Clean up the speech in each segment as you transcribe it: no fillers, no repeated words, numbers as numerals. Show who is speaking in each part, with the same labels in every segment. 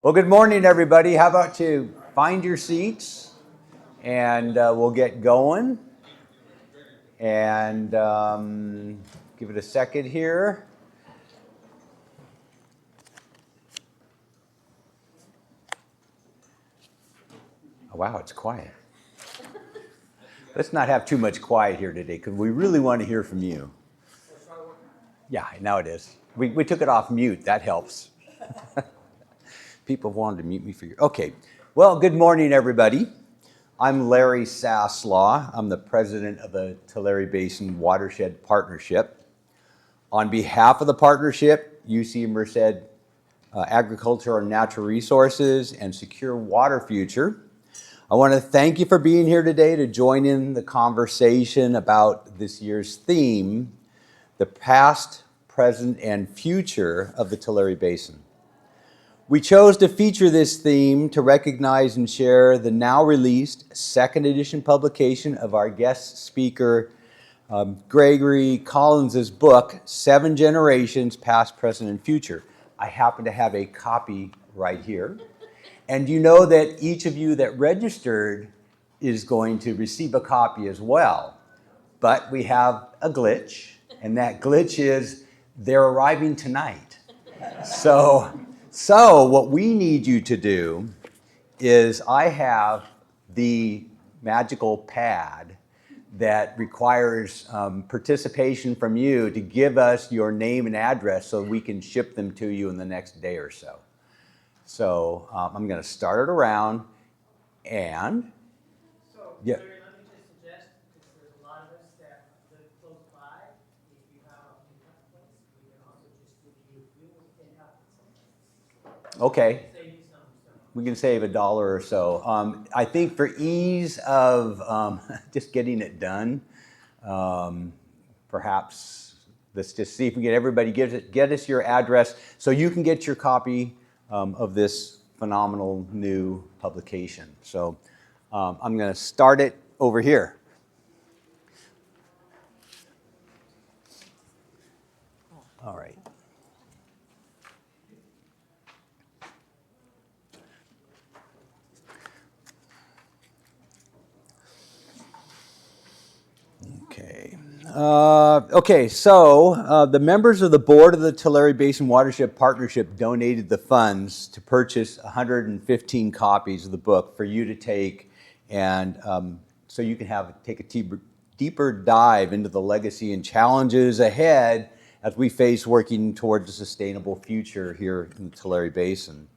Speaker 1: Well, good morning, everybody. How about you find your seats and we'll get going. And give it a second here. Oh, wow, it's quiet. Let's not have too much quiet here today because we really want to hear from you. Yeah, now it is. We took it off mute. That helps. People wanted to mute me for you. Okay. Well, good morning, everybody. I'm Larry Saslaw. I'm the president of the Tulare Basin Watershed Partnership. On behalf of the partnership, UC Merced Agriculture and Natural Resources and Secure Water Future, I want to thank you for being here today to join in the conversation about this year's theme, the past, present, and future of the Tulare Basin. We chose to feature this theme to recognize and share the now released second edition publication of our guest speaker, Gregory Collins's book, 7 Generations, Past, Present, and Future. I happen to have a copy right here. And you know that each of you that registered is going to receive a copy as well. But we have a glitch, and that glitch is they're arriving tonight. So what we need you to do is I have the magical pad that requires participation from you to give us your name and address so we can ship them to you in the next day or so. So I'm going to start it around and... yeah.
Speaker 2: Let me just suggest, because there's a lot of us that live close by, if you have a pickup place, we can also just give you fuel to pick up.
Speaker 1: Okay. We can save $1 or so. I think for ease of just getting it done, perhaps let's just see if we get everybody get us your address so you can get your copy of this phenomenal new publication. So I'm going to start it over here. All right. So the members of the board of the Tulare Basin Watershed Partnership donated the funds to purchase 115 copies of the book for you to take, and so you can take a deeper dive into the legacy and challenges ahead as we face working towards a sustainable future here in the Tulare Basin.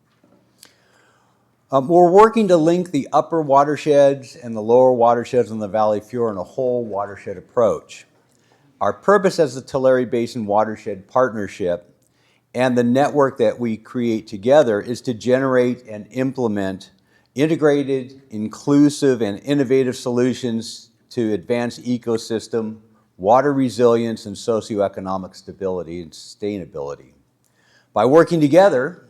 Speaker 1: We're working to link the upper watersheds and the lower watersheds in the Valley Floor in a whole watershed approach. Our purpose as the Tulare Basin Watershed Partnership and the network that we create together is to generate and implement integrated, inclusive, and innovative solutions to advance ecosystem, water resilience, and socioeconomic stability and sustainability. By working together,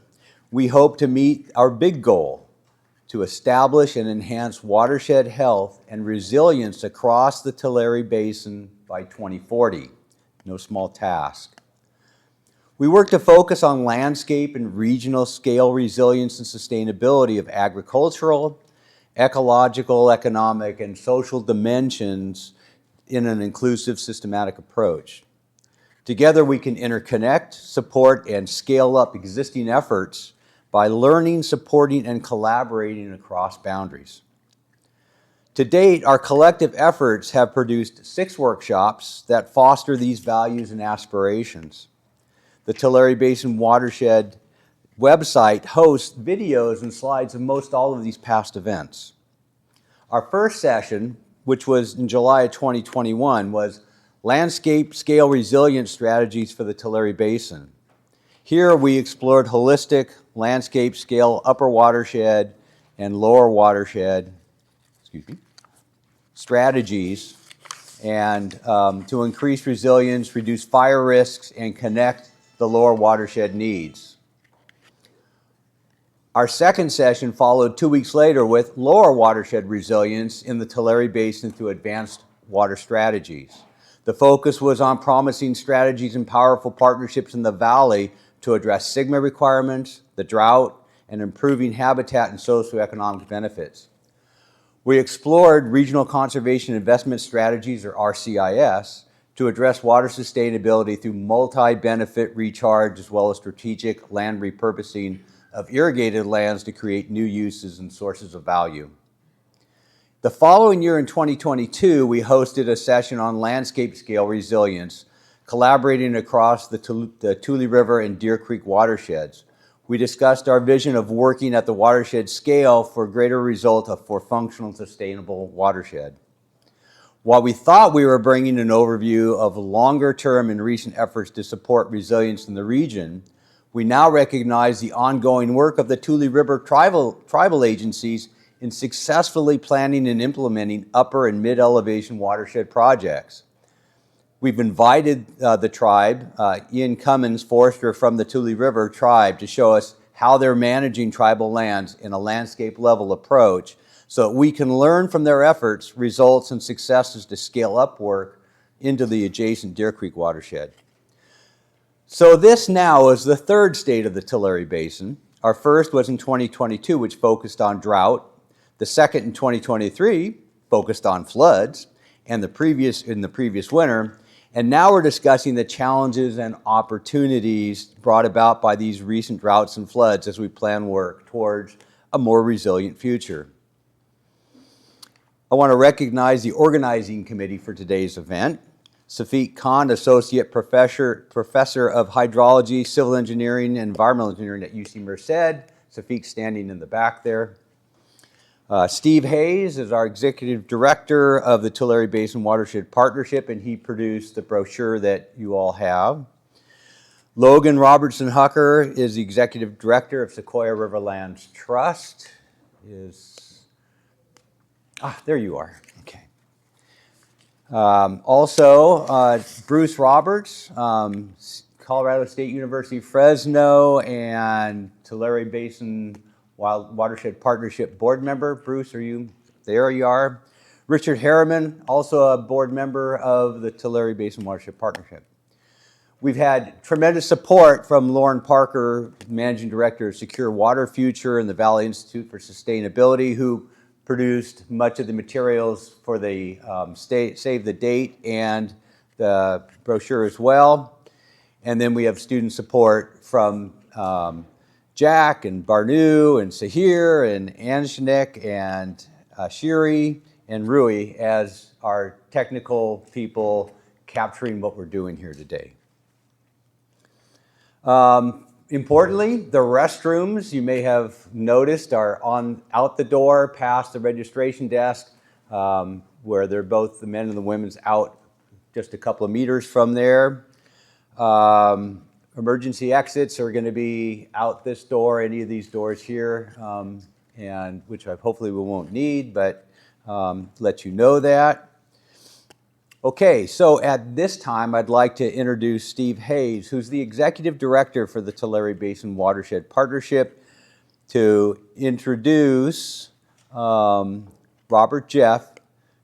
Speaker 1: we hope to meet our big goal to establish and enhance watershed health and resilience across the Tulare Basin by 2040. No small task. We work to focus on landscape and regional scale resilience and sustainability of agricultural, ecological, economic, and social dimensions in an inclusive, systematic approach. Together we can interconnect, support, and scale up existing efforts by learning, supporting, and collaborating across boundaries. To date, our collective efforts have produced 6 workshops that foster these values and aspirations. The Tulare Basin Watershed website hosts videos and slides of most all of these past events. Our first session, which was in July of 2021, was Landscape Scale Resilience Strategies for the Tulare Basin. Here we explored holistic landscape scale upper watershed and lower watershed strategies and to increase resilience, reduce fire risks, and connect the lower watershed needs. Our second session followed 2 weeks later with lower watershed resilience in the Tulare Basin through advanced water strategies. The focus was on promising strategies and powerful partnerships in the valley to address SGMA requirements, the drought, and improving habitat and socioeconomic benefits. We explored regional conservation investment strategies, or RCIS, to address water sustainability through multi-benefit recharge as well as strategic land repurposing of irrigated lands to create new uses and sources of value. The following year in 2022, we hosted a session on landscape scale resilience, collaborating across the Tule River and Deer Creek watersheds. We discussed our vision of working at the watershed scale for greater result for functional and sustainable watershed. While we thought we were bringing an overview of longer term and recent efforts to support resilience in the region, we now recognize the ongoing work of the Tule River tribal agencies in successfully planning and implementing upper and mid-elevation watershed projects. We've invited the tribe, Ian Cummins, forester from the Tule River tribe, to show us how they're managing tribal lands in a landscape level approach so that we can learn from their efforts, results, and successes to scale up work into the adjacent Deer Creek watershed. So this now is the third state of the Tulare Basin. Our first was in 2022, which focused on drought. The second in 2023 focused on floods and in the previous winter. And now we're discussing the challenges and opportunities brought about by these recent droughts and floods as we plan work towards a more resilient future. I want to recognize the organizing committee for today's event. Safiq Khan, Associate Professor of Hydrology, Civil Engineering, and Environmental Engineering at UC Merced. Safiq standing in the back there. Steve Hayes is our Executive Director of the Tulare Basin Watershed Partnership, and he produced the brochure that you all have. Logan Robertson Hucker is the Executive Director of Sequoia Riverlands Trust. There you are. Okay. Also, Bruce Roberts, Colorado State University Fresno, and Tulare Basin Watershed Partnership board member. Bruce, are you there? You are. Richard Harriman, also a board member of the Tulare Basin Watershed Partnership. We've had tremendous support from Lauren Parker, Managing Director of Secure Water Future and the Valley Institute for Sustainability, who produced much of the materials for the Save the Date and the brochure as well. And then we have student support from Jack and Barnu and Sahir and Anshanik and Shiri and Rui as our technical people capturing what we're doing here today. Importantly, the restrooms, you may have noticed, are out the door past the registration desk, where they're both the men and the women's out just a couple of meters from there. Emergency exits are going to be out this door, any of these doors here, and which hopefully we won't need, but let you know that. Okay, so at this time, I'd like to introduce Steve Hayes, who's the Executive Director for the Tulare Basin Watershed Partnership, to introduce Robert Jeff,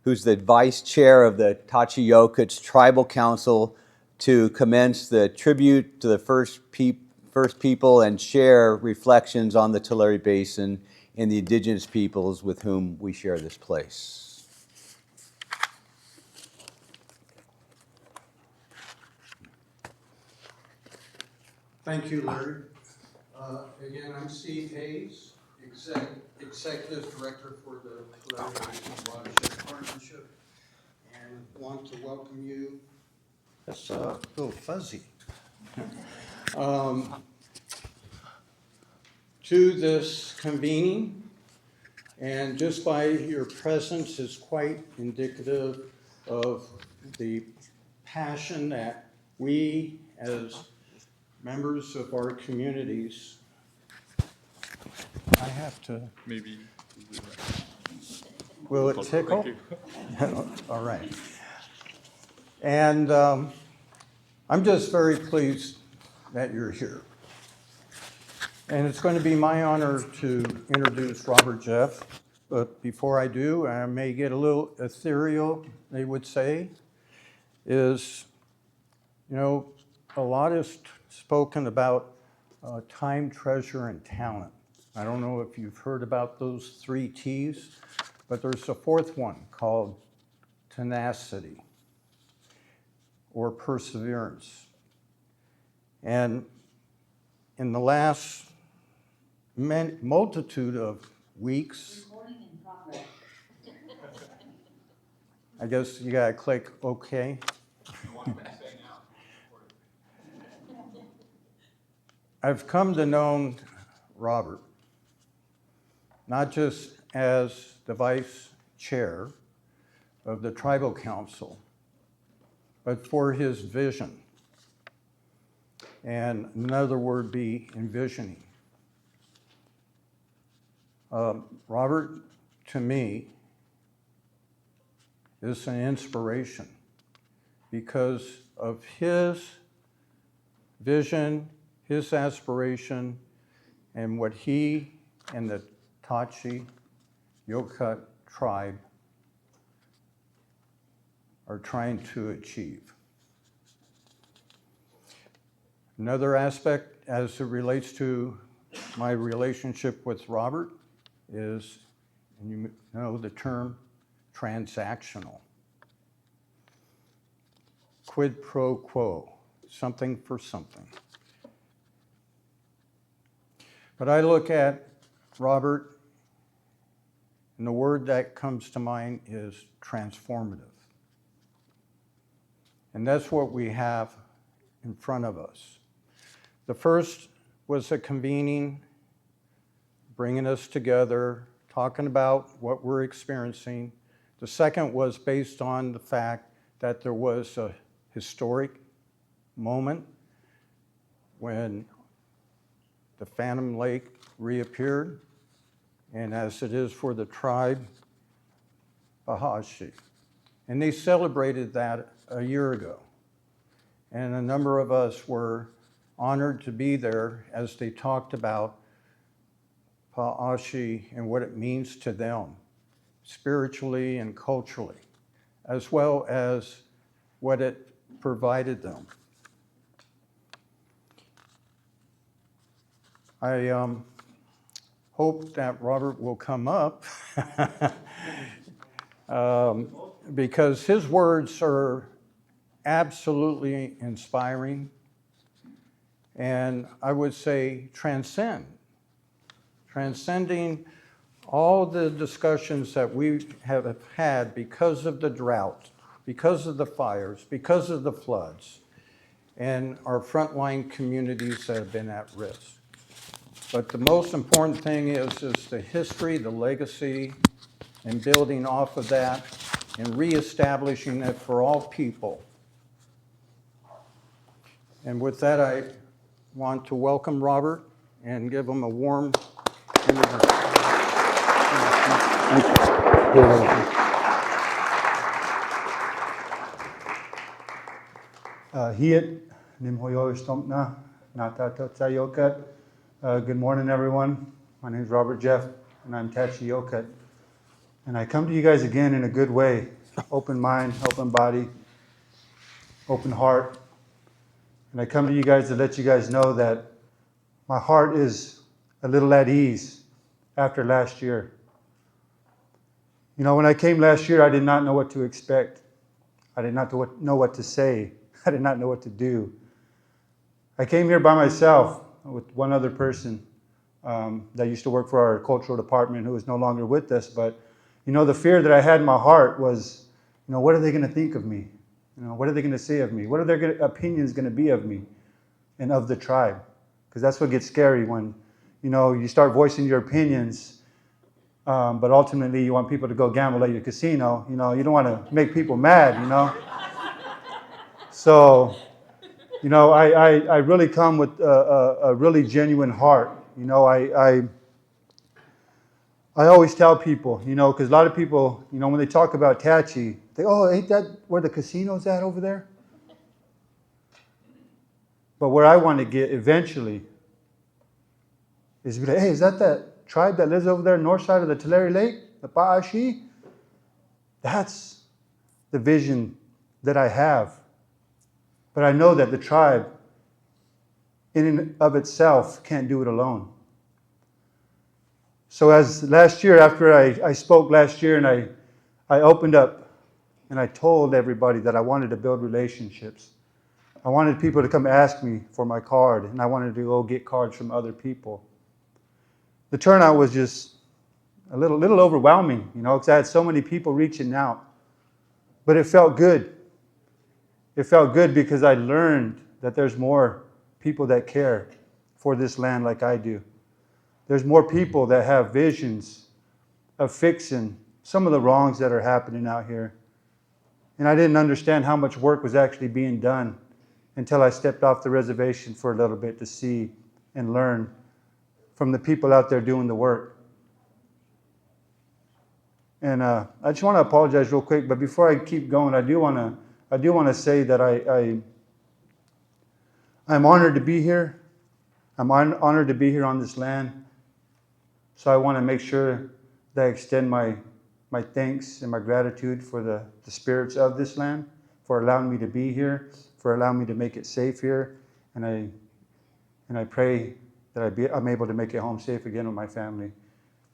Speaker 1: who's the Vice Chair of the Tachi-Yokut's Tribal Council, to commence the tribute to the first people and share reflections on the Tulare Basin and the indigenous peoples with whom we share this place.
Speaker 3: Thank you, Larry. Again, I'm Steve Hayes, Executive Director for the Tulare Basin Watershed Partnership, and want to welcome you. That's a little fuzzy. To this convening, and just by your presence is quite indicative of the passion that we as members of our communities. I have to.
Speaker 4: Maybe.
Speaker 3: Will it tickle? All right. And I'm just very pleased that you're here. And it's going to be my honor to introduce Robert Jeff. But before I do, I may get a little ethereal, they would say, is, you know, a lot is spoken about time, treasure, and talent. I don't know if you've heard about those 3 T's, but there's a 4th one called tenacity or perseverance. And in the last multitude of weeks,
Speaker 4: Recording in progress.
Speaker 3: I guess you gotta click OK. I've come to know Robert, not just as the vice chair of the tribal council, but for his vision. And another word be envisioning. Robert, to me, is an inspiration because of his vision, his aspiration, and what he and the Tachi-Yokut tribe are trying to achieve. Another aspect as it relates to my relationship with Robert is, and you know the term, transactional. Quid pro quo, something for something. But I look at Robert, and the word that comes to mind is transformative. And that's what we have in front of us. The first was a convening, bringing us together, talking about what we're experiencing. The second was based on the fact that there was a historic moment when the Phantom Lake reappeared, and as it is for the tribe, Bahashi. And they celebrated that a year ago. And a number of us were honored to be there as they talked about Pa'ashi and what it means to them, spiritually and culturally, as well as what it provided them. I hope that Robert will come up because his words are absolutely inspiring, and I would say transcending all the discussions that we have had because of the drought, because of the fires, because of the floods, and our frontline communities that have been at risk. But the most important thing is the history, the legacy, and building off of that and reestablishing it for all people. And with that, I want to welcome Robert and give him a warm introduction.
Speaker 5: Hiet, Nimhoyo Stompna, Nata Tachi-Yokut. Good morning, everyone. My name is Robert Jeff, and I'm Tachi-Yokut. And I come to you guys again in a good way. Open mind, open body, open heart. And I come to you guys to let you guys know that my heart is a little at ease after last year. You know, when I came last year, I did not know what to expect. I did not know what to say. I did not know what to do. I came here by myself with one other person that used to work for our cultural department who is no longer with us. But, you know, the fear that I had in my heart was, you know, what are they going to think of me? You know, what are they going to say of me? What are their opinions going to be of me and of the tribe? Because that's what gets scary when, you know, you start voicing your opinions, but ultimately you want people to go gamble at your casino. You know, you don't want to make people mad, you know. So, you know, I really come with a really genuine heart. You know, I always tell people, you know, because a lot of people, you know, when they talk about Tachi, they, oh, ain't that where the casino's at over there? But where I want to get eventually is be like, hey, is that tribe that lives over there north side of the Tulare Lake, the Pa'ashi? That's the vision that I have. But I know that the tribe, in and of itself, can't do it alone. So as last year, after I spoke last year, and I opened up and I told everybody that I wanted to build relationships. I wanted people to come ask me for my card, and I wanted to go get cards from other people. The turnout was just a little overwhelming, because I had so many people reaching out. But it felt good. It felt good because I learned that there's more people that care for this land like I do. There's more people that have visions of fixing some of the wrongs that are happening out here. And I didn't understand how much work was actually being done until I stepped off the reservation for a little bit to see and learn from the people out there doing the work. And I just want to apologize real quick, but before I keep going, I do want to say that I'm honored to be here. I'm honored to be here on this land. So I want to make sure that I extend my thanks and my gratitude for the spirits of this land, for allowing me to be here, for allowing me to make it safe here. And I pray that I'm able to make it home safe again with my family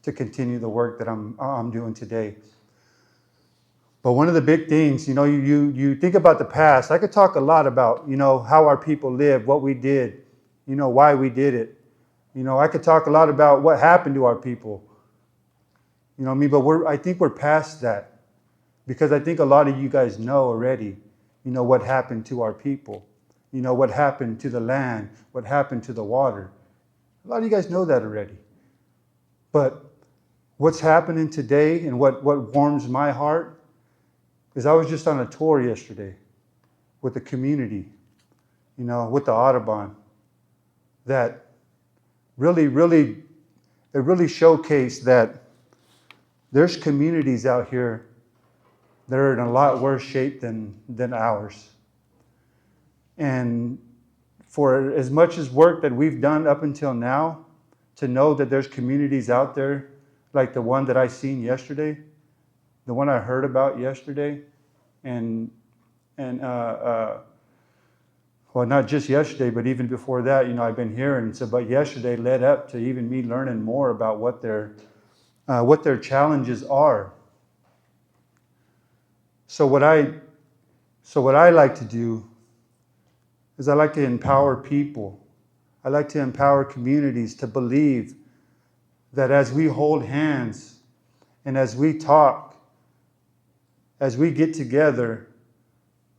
Speaker 5: to continue the work that I'm doing today. But one of the big things, you think about the past. I could talk a lot about, how our people lived, what we did, why we did it. I could talk a lot about what happened to our people. But I think we're past that, because I think a lot of you guys know already, what happened to our people, what happened to the land, what happened to the water. A lot of you guys know that already. But what's happening today and what warms my heart is I was just on a tour yesterday with the community, with the Audubon, that really showcased that there's communities out here that are in a lot worse shape than ours. And for as much as work that we've done up until now, to know that there's communities out there like the one that I seen yesterday, the one I heard about yesterday, well, not just yesterday, but even before that, I've been hearing. So, but yesterday led up to even me learning more about what their challenges are. So what I like to do is I like to empower people. I like to empower communities to believe that as we hold hands and as we talk, as we get together,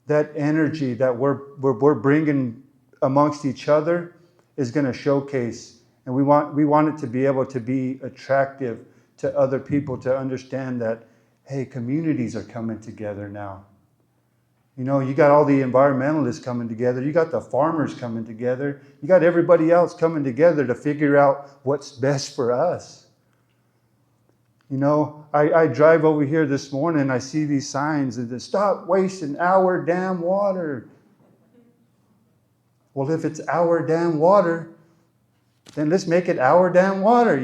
Speaker 5: that energy that we're bringing amongst each other is going to showcase. And we want it to be able to be attractive to other people to understand that, hey, communities are coming together now. You got all the environmentalists coming together. You got the farmers coming together. You got everybody else coming together to figure out what's best for us. I drive over here this morning, I see these signs that stop wasting our damn water. Well, if it's our damn water, then let's make it our damn water,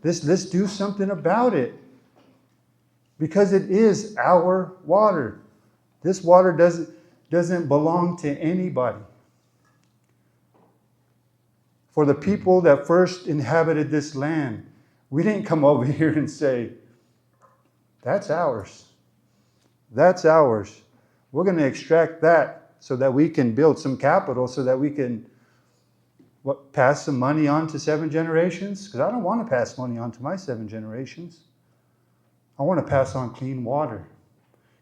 Speaker 5: Let's do something about it. Because it is our water. This water doesn't belong to anybody. For the people that first inhabited this land, we didn't come over here and say, that's ours. That's ours. We're going to extract that so that we can build some capital, so that we can pass some money on to 7 generations? Because I don't want to pass money on to my 7 generations. I want to pass on clean water,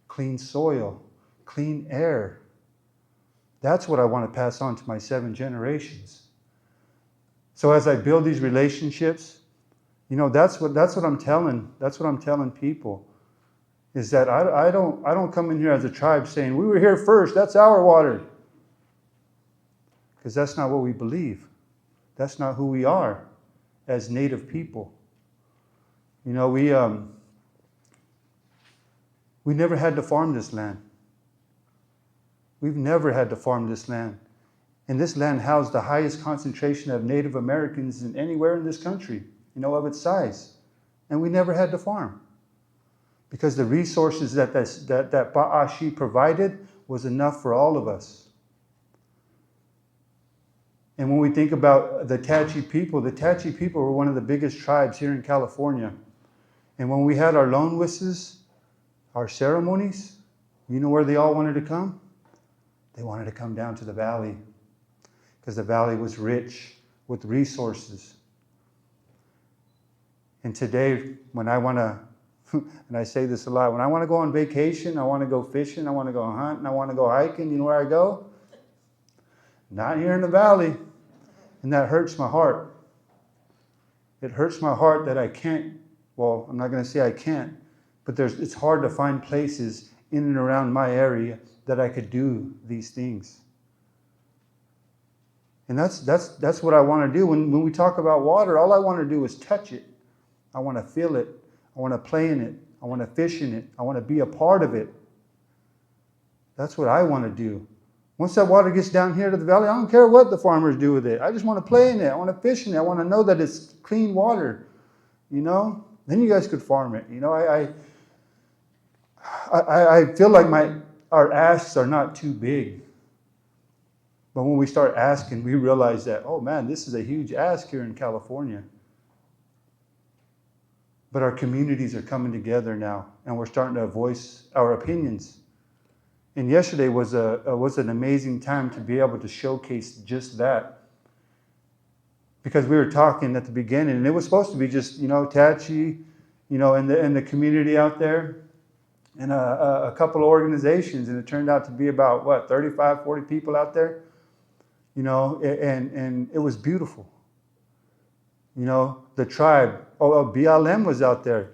Speaker 5: clean soil, clean air. That's what I want to pass on to my 7 generations. So as I build these relationships, that's what I'm telling. That's what I'm telling people, is that I don't come in here as a tribe saying we were here first. That's our water, because that's not what we believe. That's not who we are as Native people. We never had to farm this land. We've never had to farm this land. And this land housed the highest concentration of Native Americans in anywhere in this country, of its size. And we never had to farm. Because the resources that Ba'ashi provided was enough for all of us. And when we think about the Tachi people were one of the biggest tribes here in California. And when we had our lone whistles, our ceremonies, you know where they all wanted to come? They wanted to come down to the valley because the valley was rich with resources. And today, when I want to, and I say this a lot, when I want to go on vacation, I want to go fishing, I want to go hunting, I want to go hiking, you know where I go? Not here in the valley. And that hurts my heart. It hurts my heart that I can't, well, I'm not going to say I can't, but it's hard to find places in and around my area that I could do these things. And that's what I want to do. When we talk about water, all I want to do is touch it. I want to feel it. I want to play in it. I want to fish in it. I want to be a part of it. That's what I want to do. Once that water gets down here to the valley, I don't care what the farmers do with it. I just want to play in it. I want to fish in it. I want to know that it's clean water. You know? Then you guys could farm it. You know, I feel like our asks are not too big. But when we start asking, we realize that, oh man, this is a huge ask here in California. But our communities are coming together now, and we're starting to voice our opinions. And yesterday was an amazing time to be able to showcase just that. Because we were talking at the beginning, and it was supposed to be just, Tachi, and the community out there, and a couple of organizations, and it turned out to be about, 35, 40 people out there, and it was beautiful. The tribe, BLM was out there,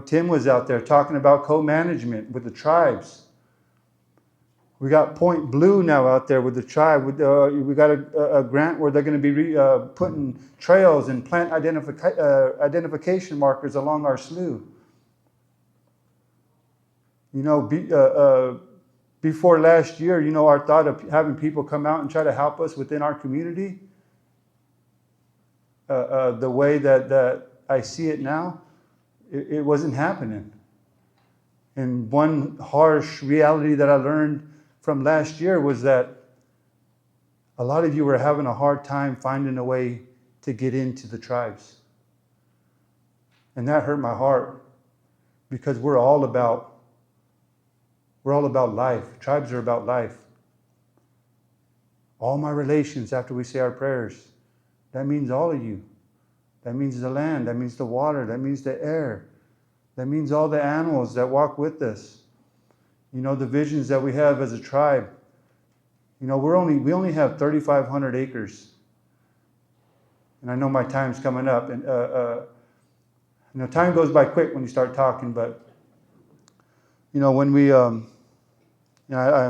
Speaker 5: Tim was out there talking about co-management with the tribes. We got Point Blue now out there with the tribe. We got a grant where they're going to be putting trails and plant identification markers along our slough. Before last year, our thought of having people come out and try to help us within our community, the way that I see it now, it wasn't happening. And one harsh reality that I learned from last year was that a lot of you were having a hard time finding a way to get into the tribes. And that hurt my heart because we're all about life. Tribes are about life. All my relations after we say our prayers, that means all of you. That means the land, that means the water, that means the air. That means all the animals that walk with us. The visions that we have as a tribe. We only have 3,500 acres. And I know my time's coming up. And time goes by quick when you start talking. But when we, I'm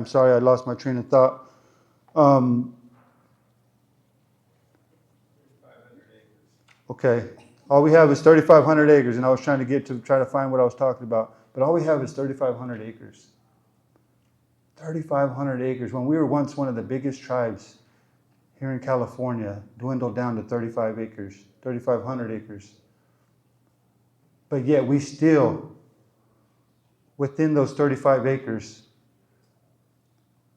Speaker 5: sorry, I lost my train of thought.
Speaker 3: 3,500 acres.
Speaker 5: Okay, all we have is 3,500 acres, and I was trying to try to find what I was talking about. But all we have is 3,500 acres. 3,500 acres. When we were once one of the biggest tribes here in California, dwindled down to 35 acres, 3,500 acres. But yet we still, within those 35 acres,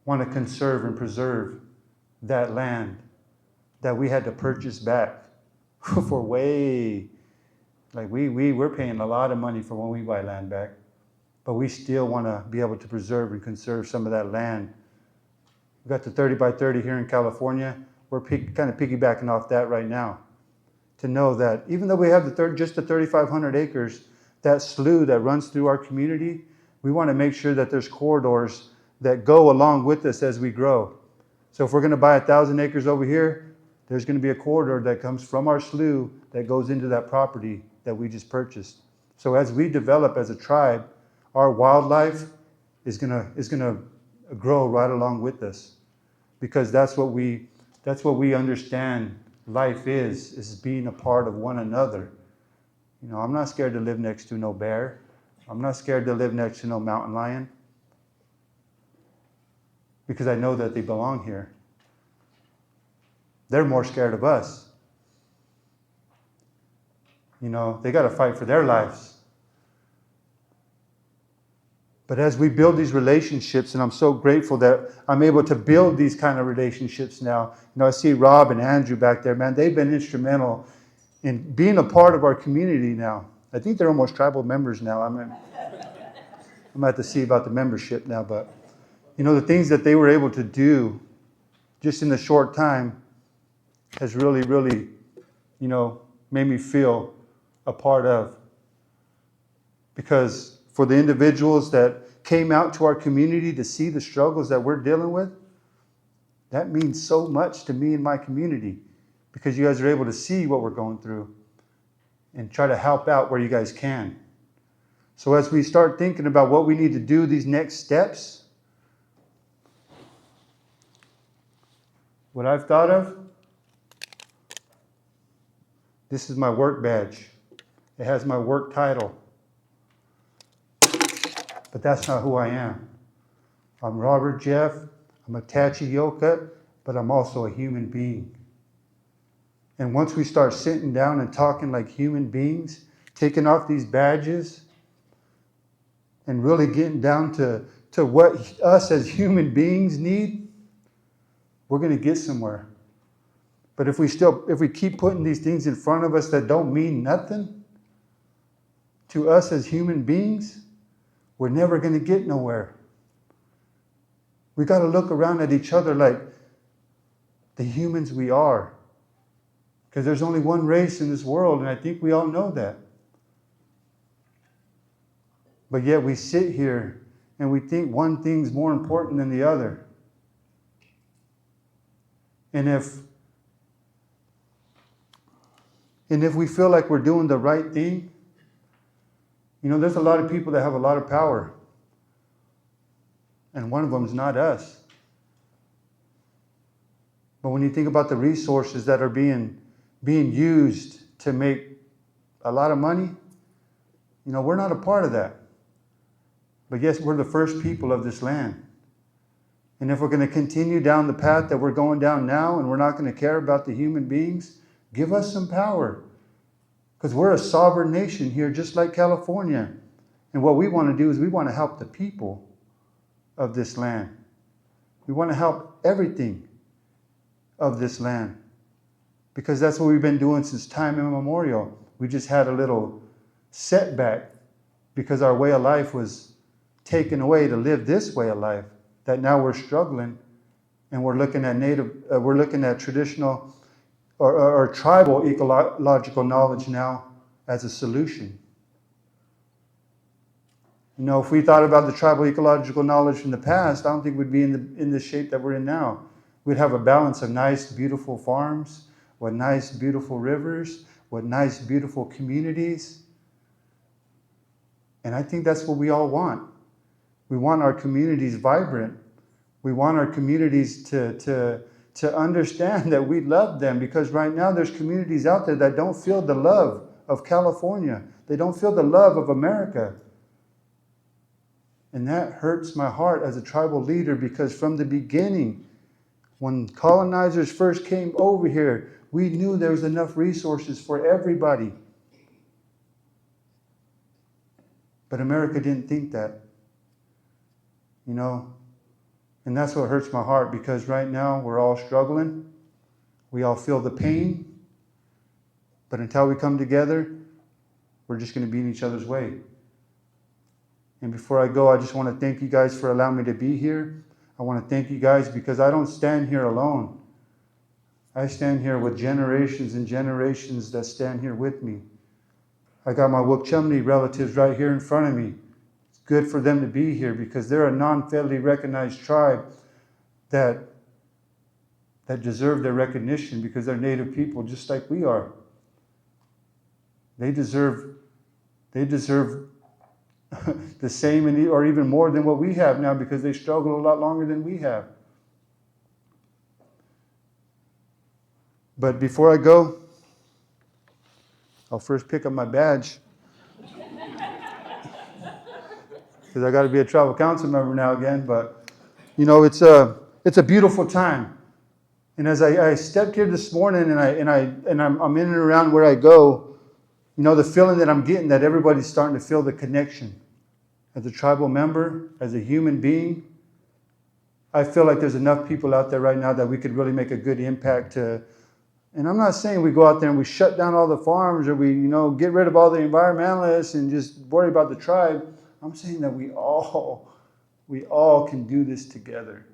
Speaker 5: want to conserve and preserve that land that we had to purchase back for we're paying a lot of money for when we buy land back. But we still want to be able to preserve and conserve some of that land. We've got the 30 by 30 here in California. We're kind of piggybacking off that right now. To know that even though we have just the 3,500 acres, that slough that runs through our community, we want to make sure that there's corridors that go along with us as we grow. So if we're going to buy 1,000 acres over here, there's going to be a corridor that comes from our slough that goes into that property that we just purchased. So as we develop as a tribe, our wildlife is gonna grow right along with us, because that's what we understand life is being a part of one another. I'm not scared to live next to no bear. I'm not scared to live next to no mountain lion, because I know that they belong here. They're more scared of us. They got to fight for their lives. But as we build these relationships, and I'm so grateful that I'm able to build these kind of relationships now. You know, I see Rob and Andrew back there, man. They've been instrumental in being a part of our community now. I think they're almost tribal members now. I'm going to have to see about the membership now. But, you know, the things that they were able to do just in a short time has really, really, you know, made me feel a part of. Because for the individuals that came out to our community to see the struggles that we're dealing with, that means so much to me and my community, because you guys are able to see what we're going through and try to help out where you guys can. So as we start thinking about what we need to do, these next steps, what I've thought of, this is my work badge. It has my work title. But that's not who I am. I'm Robert Jeff. I'm a Tachi-Yokut, but I'm also a human being. And once we start sitting down and talking like human beings, taking off these badges, and really getting down to what us as human beings need, we're going to get somewhere. But if we keep putting these things in front of us that don't mean nothing to us as human beings, we're never going to get nowhere. We got to look around at each other like the humans we are. Because there's only one race in this world, and I think we all know that. But yet we sit here and we think one thing's more important than the other. And if we feel like we're doing the right thing, you know, there's a lot of people that have a lot of power. And one of them is not us. But when you think about the resources that are being used to make a lot of money, you know, we're not a part of that. But yes, we're the first people of this land. And if we're going to continue down the path that we're going down now, and we're not going to care about the human beings, give us some power. Because we're a sovereign nation here, just like California. And what we want to do is we want to help the people of this land. We want to help everything of this land. Because that's what we've been doing since time immemorial. We just had a little setback because our way of life was taken away to live this way of life. That now we're struggling, and we're looking at traditional or tribal ecological knowledge now as a solution. You know, if we thought about the tribal ecological knowledge from the past, I don't think we'd be in the shape that we're in now. We'd have a balance of nice, beautiful farms, with nice, beautiful rivers, with nice, beautiful communities. And I think that's what we all want. We want our communities vibrant. We want our communities to understand that we love them, because right now there's communities out there that don't feel the love of California. They don't feel the love of America. And that hurts my heart as a tribal leader, because from the beginning, when colonizers first came over here, we knew there was enough resources for everybody. But America didn't think that. You know, and that's what hurts my heart, because right now we're all struggling. We all feel the pain. But until we come together, we're just going to be in each other's way. And before I go, I just want to thank you guys for allowing me to be here. I want to thank you guys because I don't stand here alone. I stand here with generations and generations that stand here with me. I got my Wuk-Chumney relatives right here in front of me. It's good for them to be here because they're a non-federally recognized tribe that deserve their recognition because they're Native people just like we are. They deserve the same or even more than what we have now because they struggled a lot longer than we have. But before I go, I'll first pick up my badge. Because I got to be a tribal council member now again. But, you know, it's a beautiful time. And as I stepped here this morning and I'm in and around where I go, you know, the feeling that I'm getting that everybody's starting to feel the connection. as a tribal member, as a human being, I feel like there's enough people out there right now that we could really make a good impact to. And I'm not saying we go out there and we shut down all the farms or we, get rid of all the environmentalists and just worry about the tribe. I'm saying that we all can do this together.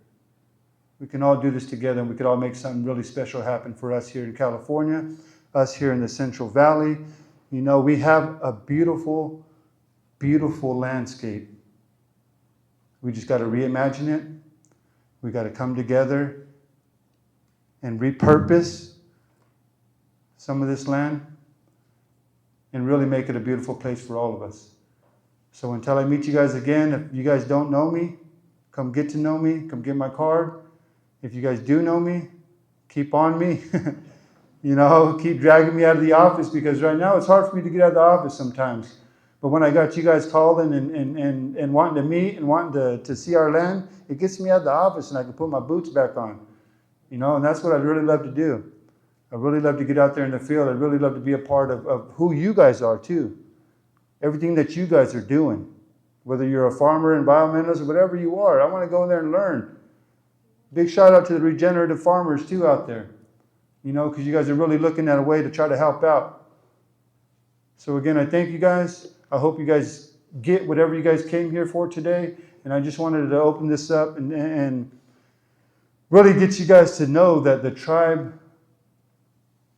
Speaker 5: We can all do this together, and we could all make something really special happen for us here in California, us here in the Central Valley. We have a beautiful, beautiful landscape. We just got to reimagine it. We got to come together and repurpose some of this land and really make it a beautiful place for all of us. So until I meet you guys again, if you guys don't know me, come get to know me, come get my card. If you guys do know me, keep on me. Keep dragging me out of the office, because right now it's hard for me to get out of the office sometimes. But when I got you guys calling and wanting to meet and wanting to see our land, it gets me out of the office and I can put my boots back on. And that's what I'd really love to do. I really love to get out there in the field. I'd really love to be a part of who you guys are too. Everything that you guys are doing. Whether you're a farmer, environmentalist, or whatever you are, I want to go in there and learn. Big shout out to the regenerative farmers too out there. Because you guys are really looking at a way to try to help out. So again, I thank you guys. I hope you guys get whatever you guys came here for today. And I just wanted to open this up and really get you guys to know that the tribe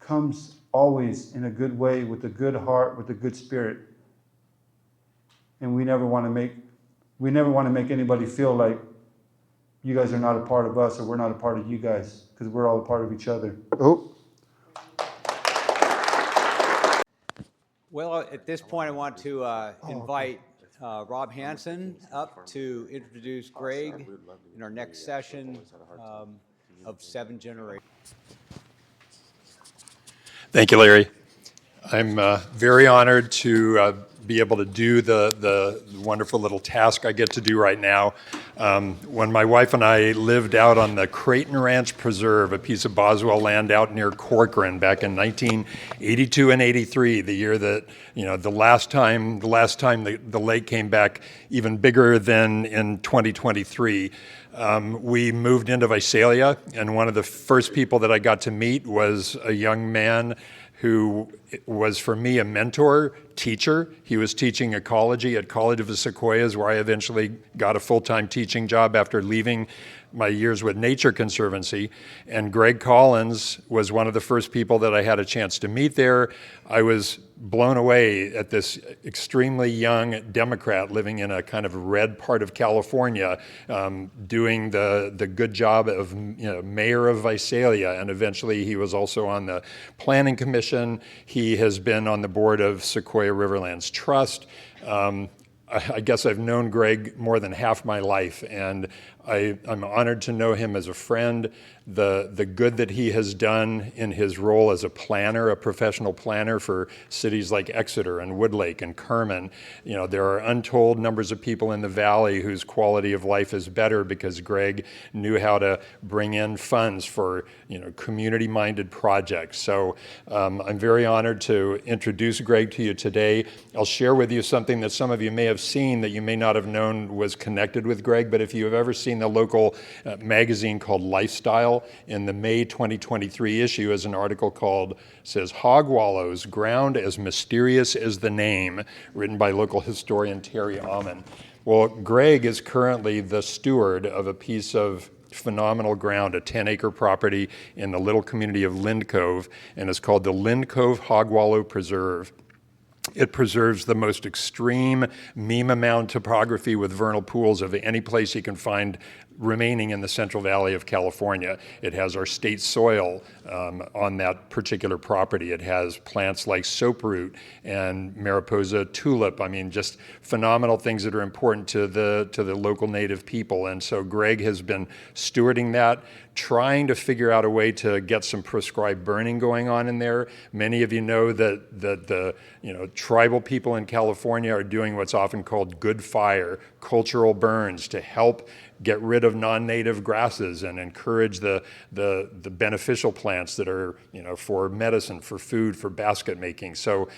Speaker 5: comes always in a good way, with a good heart, with a good spirit. And we never want to make anybody feel like you guys are not a part of us or we're not a part of you guys, because we're all a part of each other. Oh.
Speaker 1: Well, at this point, I want to invite Rob Hansen up to introduce Greg in our next session of 7 Generations.
Speaker 4: Thank you, Larry. I'm very honored to be able to do the wonderful little task I get to do right now. When my wife and I lived out on the Creighton Ranch Preserve, a piece of Boswell land out near Corcoran back in 1982 and 83, the year that, the last time the lake came back even bigger than in 2023. We moved into Visalia, and one of the first people that I got to meet was a young man who was, for me, a mentor, teacher. He was teaching ecology at College of the Sequoias, where I eventually got a full-time teaching job after leaving my years with Nature Conservancy. And Greg Collins was one of the first people that I had a chance to meet there. I was blown away at this extremely young Democrat living in a kind of red part of California, doing the good job of mayor of Visalia, and eventually he was also on the Planning Commission. He has been on the board of Sequoia Riverlands Trust. I guess I've known Greg more than half my life, and I'm honored to know him as a friend. The good that he has done in his role as a planner, a professional planner for cities like Exeter and Woodlake and Kerman. There are untold numbers of people in the valley whose quality of life is better because Greg knew how to bring in funds for community-minded projects. So I'm very honored to introduce Greg to you today. I'll share with you something that some of you may have seen that you may not have known was connected with Greg, but if you have ever seen the local magazine called Lifestyle, in the May 2023 issue is an article says Hog Wallows, Ground as Mysterious as the Name, written by local historian Terry Amon. Well, Greg is currently the steward of a piece of phenomenal ground, a 10-acre property in the little community of Lind Cove, and it's called the Lind Cove Hog Wallow Preserve. It preserves the most extreme Mima Mound topography with vernal pools of any place you can find remaining in the Central Valley of California. It has our state soil on that particular property. It has plants like soaproot and Mariposa tulip. I mean, just phenomenal things that are important to the local native people. And so Greg has been stewarding that, trying to figure out a way to get some prescribed burning going on in there. Many of you know that the tribal people in California are doing what's often called good fire, cultural burns, to help get rid rid of non-native grasses and encourage the beneficial plants that are, for medicine, for food, for basket making. So,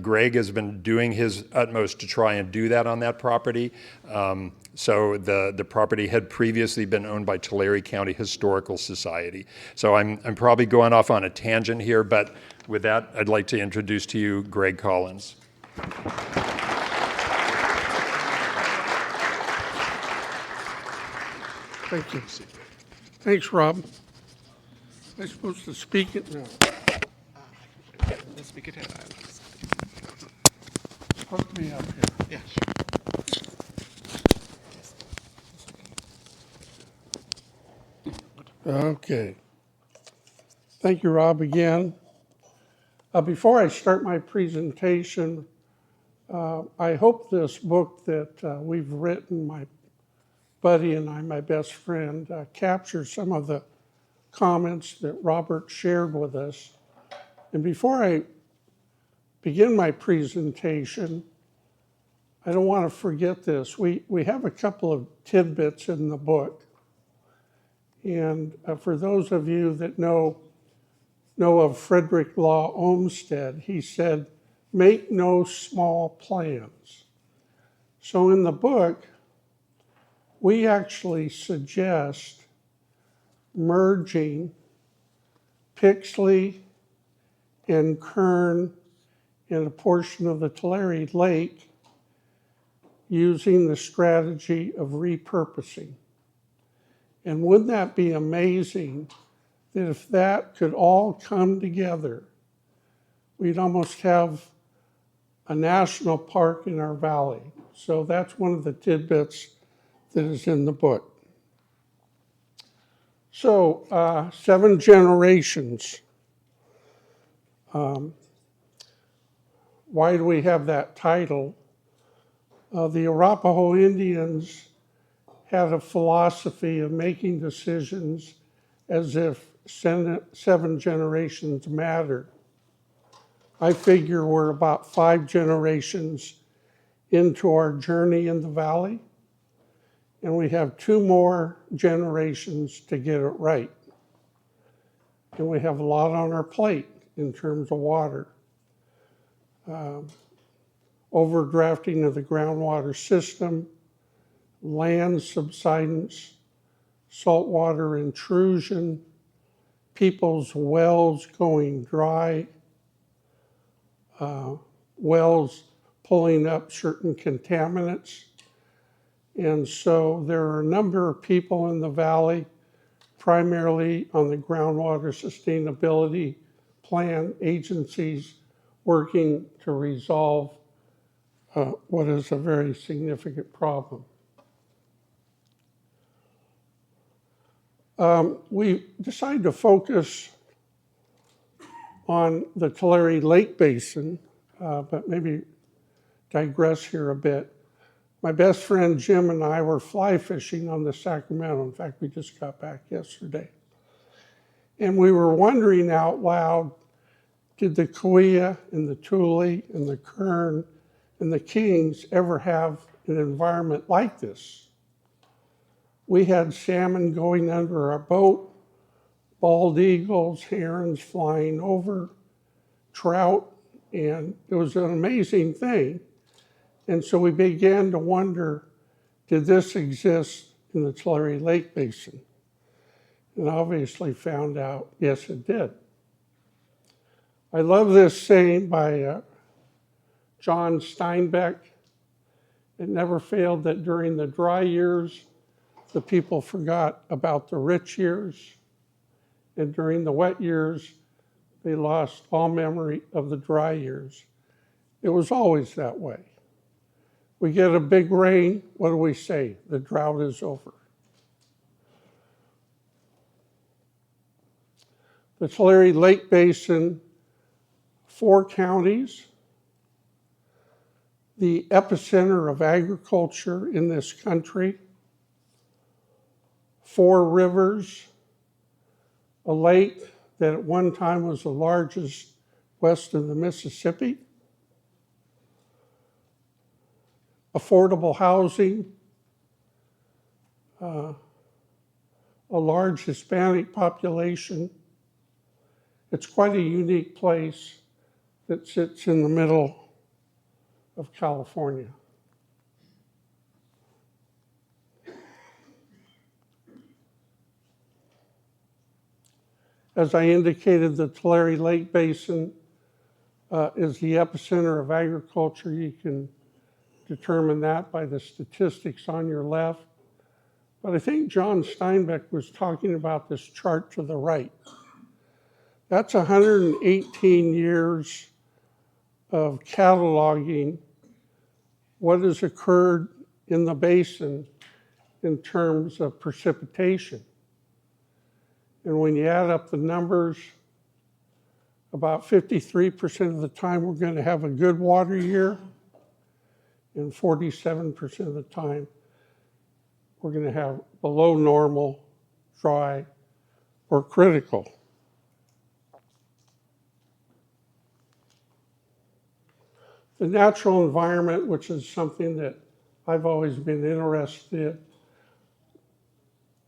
Speaker 4: Greg has been doing his utmost to try and do that on that property. So the property had previously been owned by Tulare County Historical Society. So I'm probably going off on a tangent here, but with that, I'd like to introduce to you Greg Collins.
Speaker 6: Thank you. Thanks, Rob. Am I supposed to speak it now?
Speaker 7: Let's speak it out.
Speaker 6: Supposed to be up here.
Speaker 7: Yeah.
Speaker 6: Okay. Thank you, Rob, again. Before I start my presentation, I hope this book that we've written, my buddy and I, my best friend, captures some of the comments that Robert shared with us. And before I begin my presentation, I don't want to forget this. We have a couple of tidbits in the book. And for those of you that know of Frederick Law Olmsted, he said, make no small plans. So in the book, we actually suggest merging Pixley and Kern in a portion of the Tulare Lake using the strategy of repurposing. And wouldn't that be amazing that if that could all come together, we'd almost have a national park in our valley. So that's one of the tidbits that is in the book. So 7 generations. Why do we have that title? The Arapaho Indians had a philosophy of making decisions as if 7 generations mattered. I figure we're about 5 generations into our journey in the valley, and we have 2 more generations to get it right. And we have a lot on our plate in terms of water. Overdrafting of the groundwater system, land subsidence, saltwater intrusion, people's wells going dry, wells pulling up certain contaminants. And so there are a number of people in the valley, primarily on the groundwater sustainability plan agencies, working to resolve what is a very significant problem. We decided to focus on the Tulare Lake Basin, but maybe digress here a bit. My best friend Jim and I were fly fishing on the Sacramento. In fact, we just got back yesterday. And we were wondering out loud, did the Kauai and the Tule and the Kern and the Kings ever have an environment like this? We had salmon going under our boat, bald eagles, herons flying over, trout, and it was an amazing thing. And so we began to wonder, did this exist in the Tulare Lake Basin? And obviously found out, yes, it did. I love this saying by John Steinbeck. It never failed that during the dry years, the people forgot about the rich years, and during the wet years, they lost all memory of the dry years. It was always that way. We get a big rain, what do we say? The drought is over. The Tulare Lake Basin, 4 counties, the epicenter of agriculture in this country, 4 rivers, a lake that at one time was the largest west of the Mississippi, affordable housing, large Hispanic population. It's quite a unique place that sits in the middle of California. As I indicated, the Tulare Lake Basin is the epicenter of agriculture. You can determine that by the statistics on your left. But I think John Steinbeck was talking about this chart to the right. That's 118 years of cataloging what has occurred in the basin in terms of precipitation. And when you add up the numbers, about 53% of the time we're going to have a good water year, and 47% of the time we're going to have below normal, dry, or critical. The natural environment, which is something that I've always been interested in,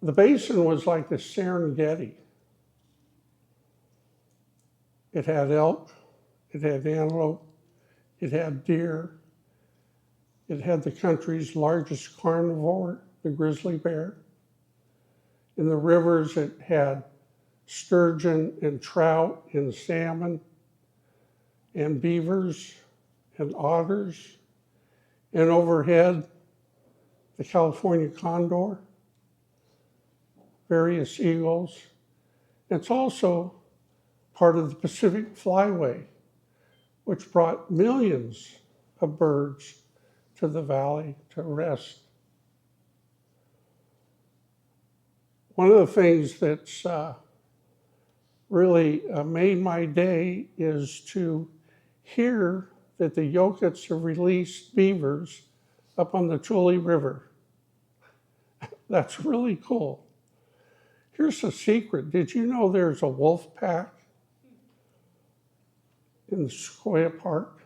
Speaker 6: the basin was like the Serengeti. It had elk, it had antelope, it had deer, it had the country's largest carnivore, the grizzly bear. In the rivers, it had sturgeon and trout and salmon and beavers and otters. And overhead, the California condor, various eagles. It's also part of the Pacific Flyway, which brought millions of birds to the valley to rest. One of the things that's really made my day is to hear that the Yokuts have released beavers up on the Tulare River. That's really cool. Here's a secret. Did you know there's a wolf pack in Sequoia Park?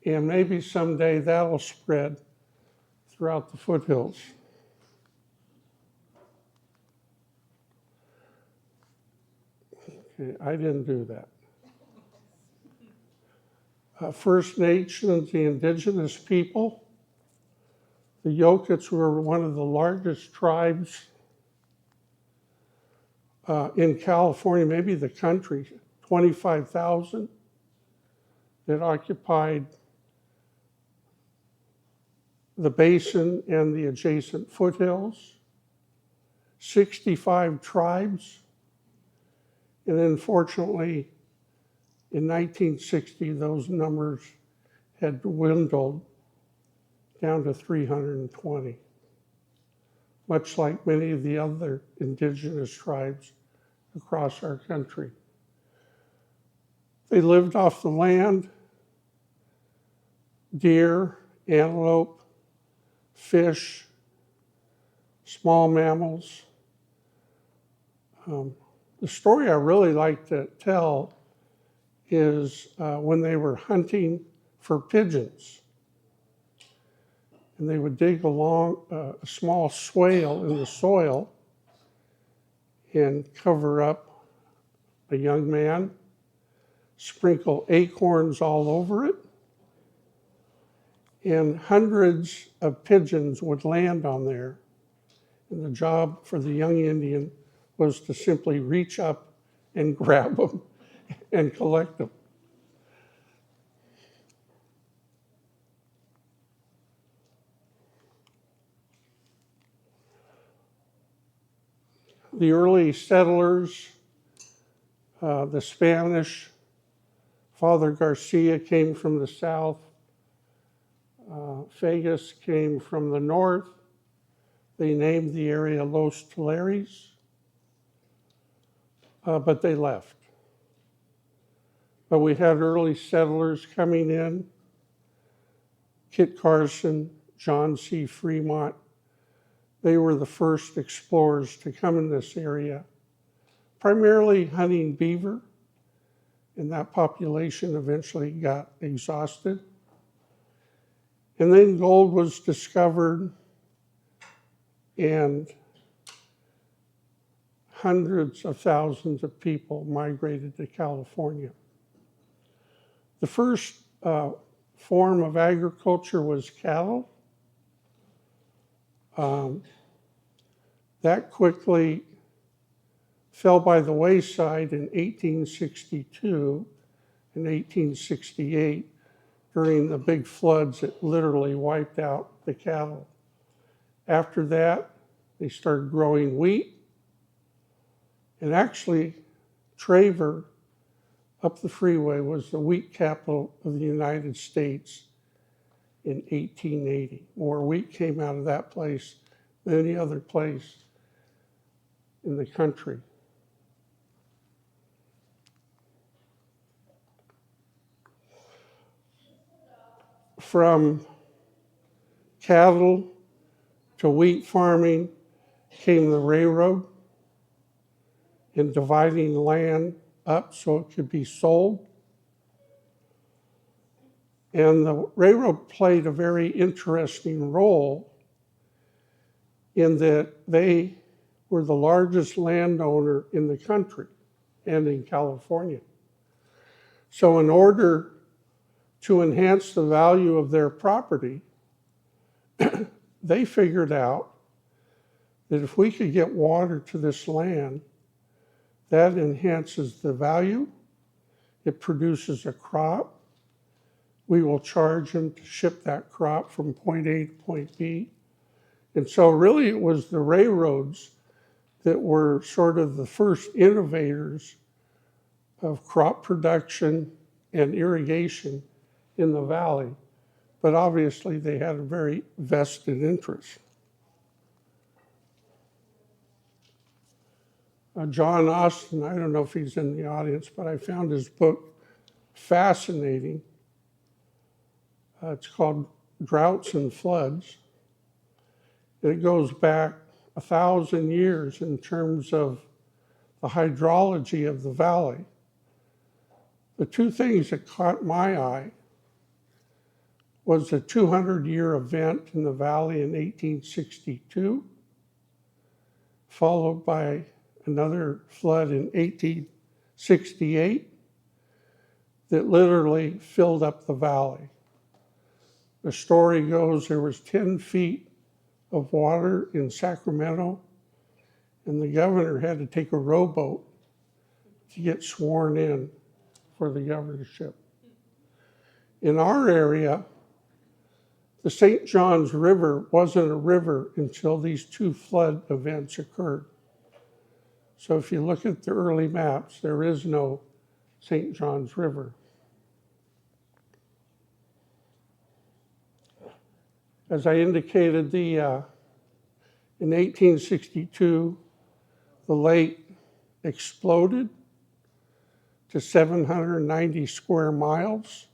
Speaker 6: And maybe someday that'll spread throughout the foothills. Okay, I didn't do that. First Nations, the indigenous people. The Yokuts were one of the largest tribes in California, maybe the country, 25,000 that occupied the basin and the adjacent foothills, 65 tribes, and unfortunately, in 1960, those numbers had dwindled down to 320, much like many of the other indigenous tribes across our country. They lived off the land, deer, antelope, fish, small mammals. The story I really like to tell is when they were hunting for pigeons. And they would dig along a small swale in the soil and cover up a young man, sprinkle acorns all over it, and hundreds of pigeons would land on there. And the job for the young Indian was to simply reach up and grab them and collect them. The early settlers, the Spanish, Father Garcia came from the south, Fagus came from the north. They named the area Los Tulares, but they left. But we had early settlers coming in, Kit Carson, John C. Fremont. They were the first explorers to come in this area, primarily hunting beaver, and that population eventually got exhausted. And then gold was discovered and hundreds of thousands of people migrated to California. The first form of agriculture was cattle. That quickly fell by the wayside in 1862 and 1868 during the big floods that literally wiped out the cattle. After that, they started growing wheat. And actually, Traver, up the freeway, was the wheat capital of the United States in 1880. More wheat came out of that place than any other place in the country. From cattle to wheat farming came the railroad and dividing land up so it could be sold. And the railroad played a very interesting role in that they were the largest landowner in the country and in California. So in order to enhance the value of their property, they figured out that if we could get water to this land, that enhances the value, it produces a crop, we will charge them to ship that crop from point A to point B. And so really it was the railroads that were sort of the first innovators of crop production and irrigation in the valley. But obviously they had a very vested interest. John Austin, I don't know if he's in the audience, but I found his book fascinating. It's called Droughts and Floods. It goes back 1,000 years in terms of the hydrology of the valley. The two things that caught my eye was a 200-year event in the valley in 1862, followed by another flood in 1868 that literally filled up the valley. The story goes there was 10 feet of water in Sacramento, and the governor had to take a rowboat to get sworn in for the governorship. In our area, the St. Johns River wasn't a river until these two flood events occurred. So if you look at the early maps, there is no St. Johns River. As I indicated, in 1862, the lake exploded to 790 square miles.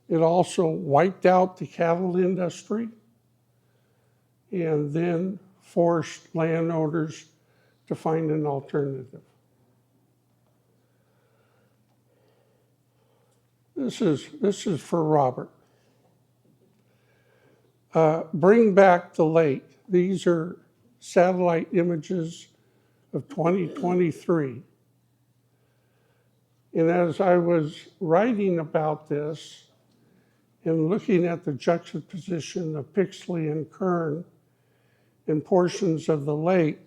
Speaker 6: It also wiped out the cattle industry and then forced landowners to find an alternative. This is for Robert. Bring back the lake. These are satellite images of 2023. And as I was writing about this and looking at the juxtaposition of Pixley and Kern in portions of the lake,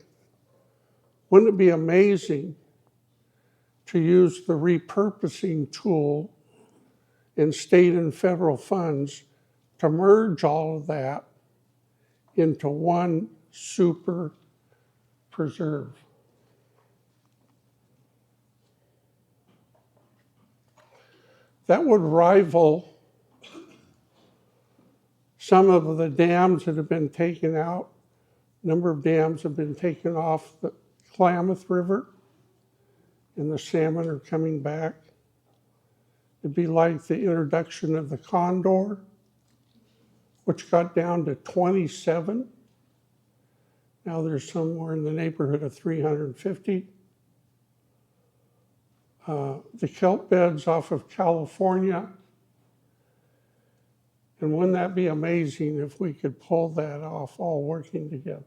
Speaker 6: wouldn't it be amazing to use the repurposing tool in state and federal funds to merge all of that into one super preserve? That would rival some of the dams that have been taken out. A number of dams have been taken off the Klamath River, and the salmon are coming back. It'd be like the introduction of the condor, which got down to 27. Now there's somewhere in the neighborhood of 350. The kelp beds off of California And wouldn't that be amazing if we could pull that off all working together?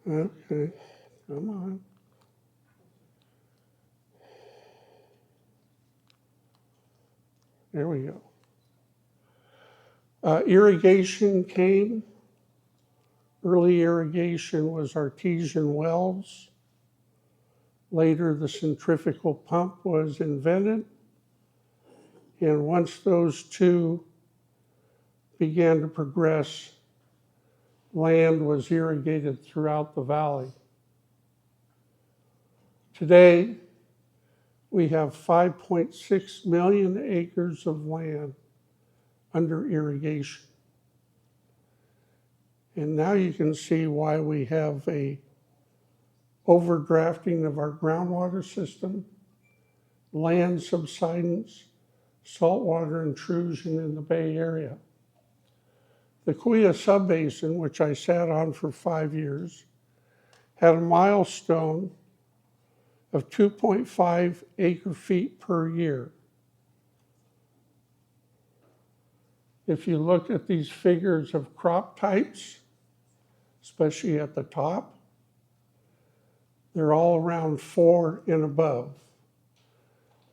Speaker 6: Okay, come on. There we go. Irrigation came. Early irrigation was artesian wells. Later, the centrifugal pump was invented. And once those two began to progress, land was irrigated throughout the valley. Today, we have 5.6 million acres of land under irrigation. And now you can see why we have a overdrafting of our groundwater system, land subsidence, saltwater intrusion in the Bay Area. The Kuya Subbasin, which I sat on for 5 years, had a milestone of 2.5 acre feet per year. If you look at these figures of crop types, especially at the top, they're all around 4 and above.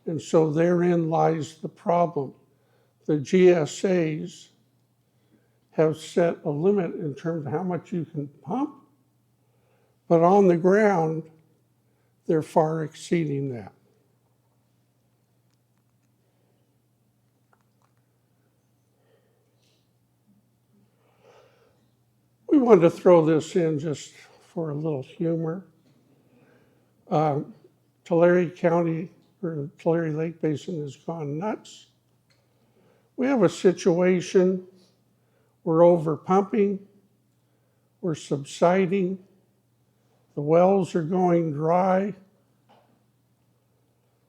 Speaker 6: And so therein lies the problem. The GSAs have set a limit in terms of how much you can pump, but on the ground, they're far exceeding that. We wanted to throw this in just for a little humor. Tulare County, or the Tulare Lake Basin, has gone nuts. We have a situation, we're over pumping, we're subsiding, the wells are going dry,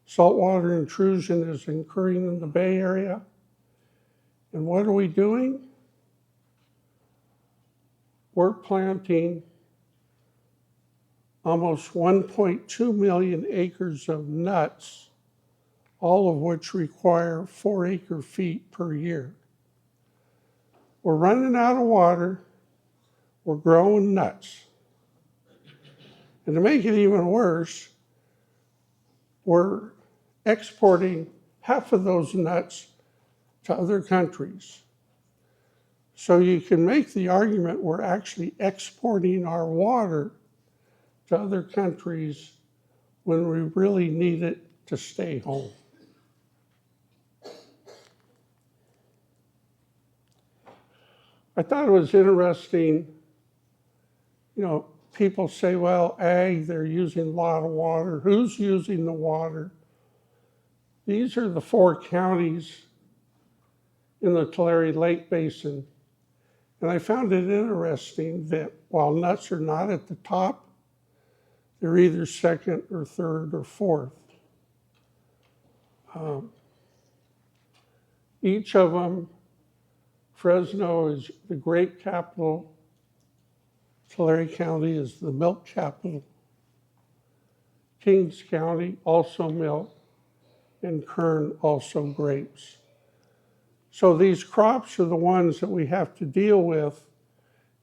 Speaker 6: saltwater intrusion is occurring in the Bay Area, and what are we doing? We're planting almost 1.2 million acres of nuts, all of which require 4 acre feet per year. We're running out of water, we're growing nuts. And to make it even worse, we're exporting half of those nuts to other countries. So you can make the argument we're actually exporting our water to other countries when we really need it to stay home. I thought it was interesting, people say, well, ag, they're using a lot of water. Who's using the water? These are the 4 counties in the Tulare Lake Basin. And I found it interesting that while nuts are not at the top, they're either second or third or fourth. Each of them, Fresno is the grape capital, Tulare County is the milk capital, Kings County also milk, and Kern also grapes. So these crops are the ones that we have to deal with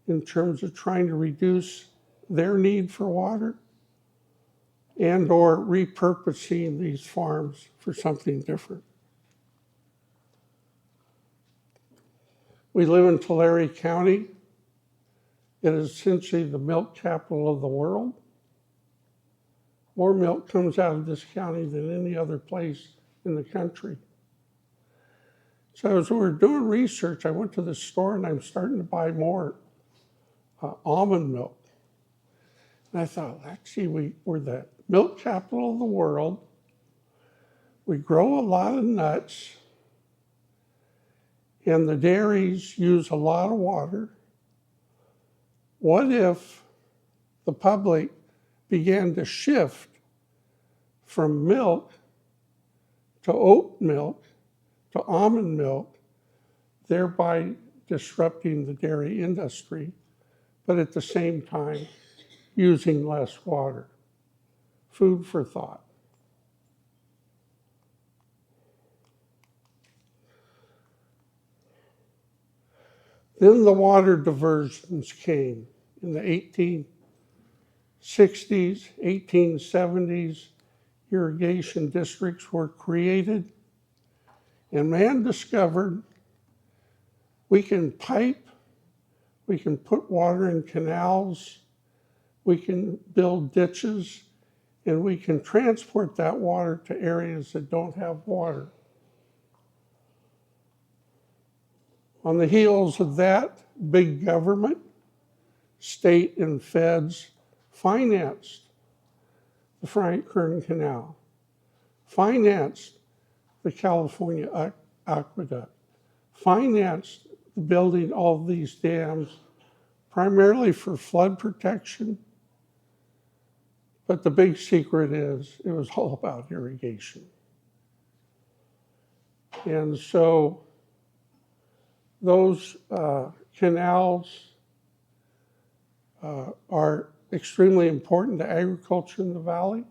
Speaker 6: in terms of trying to reduce their need for water and or repurposing these farms for something different. We live in Tulare County. It is essentially the milk capital of the world. More milk comes out of this county than any other place in the country. So as we were doing research, I went to the store and I'm starting to buy more almond milk. And I thought, actually, we're the milk capital of the world. We grow a lot of nuts, and the dairies use a lot of water. What if the public began to shift from milk to oat milk to almond milk, thereby disrupting the dairy industry, but at the same time using less water? food for thought. Then the water diversions came in the 1860s, 1870s. Irrigation districts were created, and man discovered we can pipe, we can put water in canals, we can build ditches, and we can transport that water to areas that don't have water. On the heels of that, big government, state and feds financed the Frank Kern Canal, financed the California Aqueduct, financed the building all of these dams, primarily for flood protection. But the big secret is it was all about irrigation. And so those canals are extremely important to agriculture in the valley,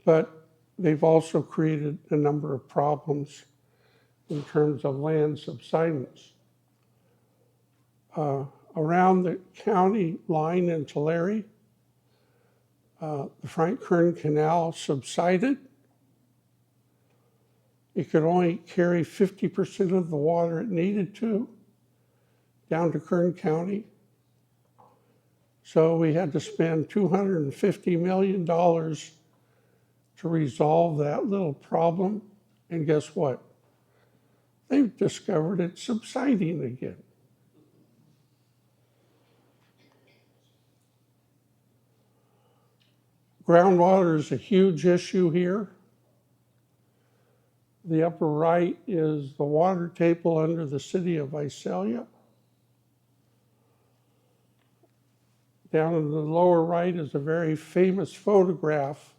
Speaker 6: but they've also created a number of problems in terms of land subsidence. Around the county line in Tulare, the Frank Kern Canal subsided. It could only carry 50% of the water it needed to down to Kern County. So we had to spend $250 million to resolve that little problem. And guess what? They've discovered it's subsiding again. Groundwater is a huge issue here. The upper right is the water table under the city of Visalia. Down in the lower right is a very famous photograph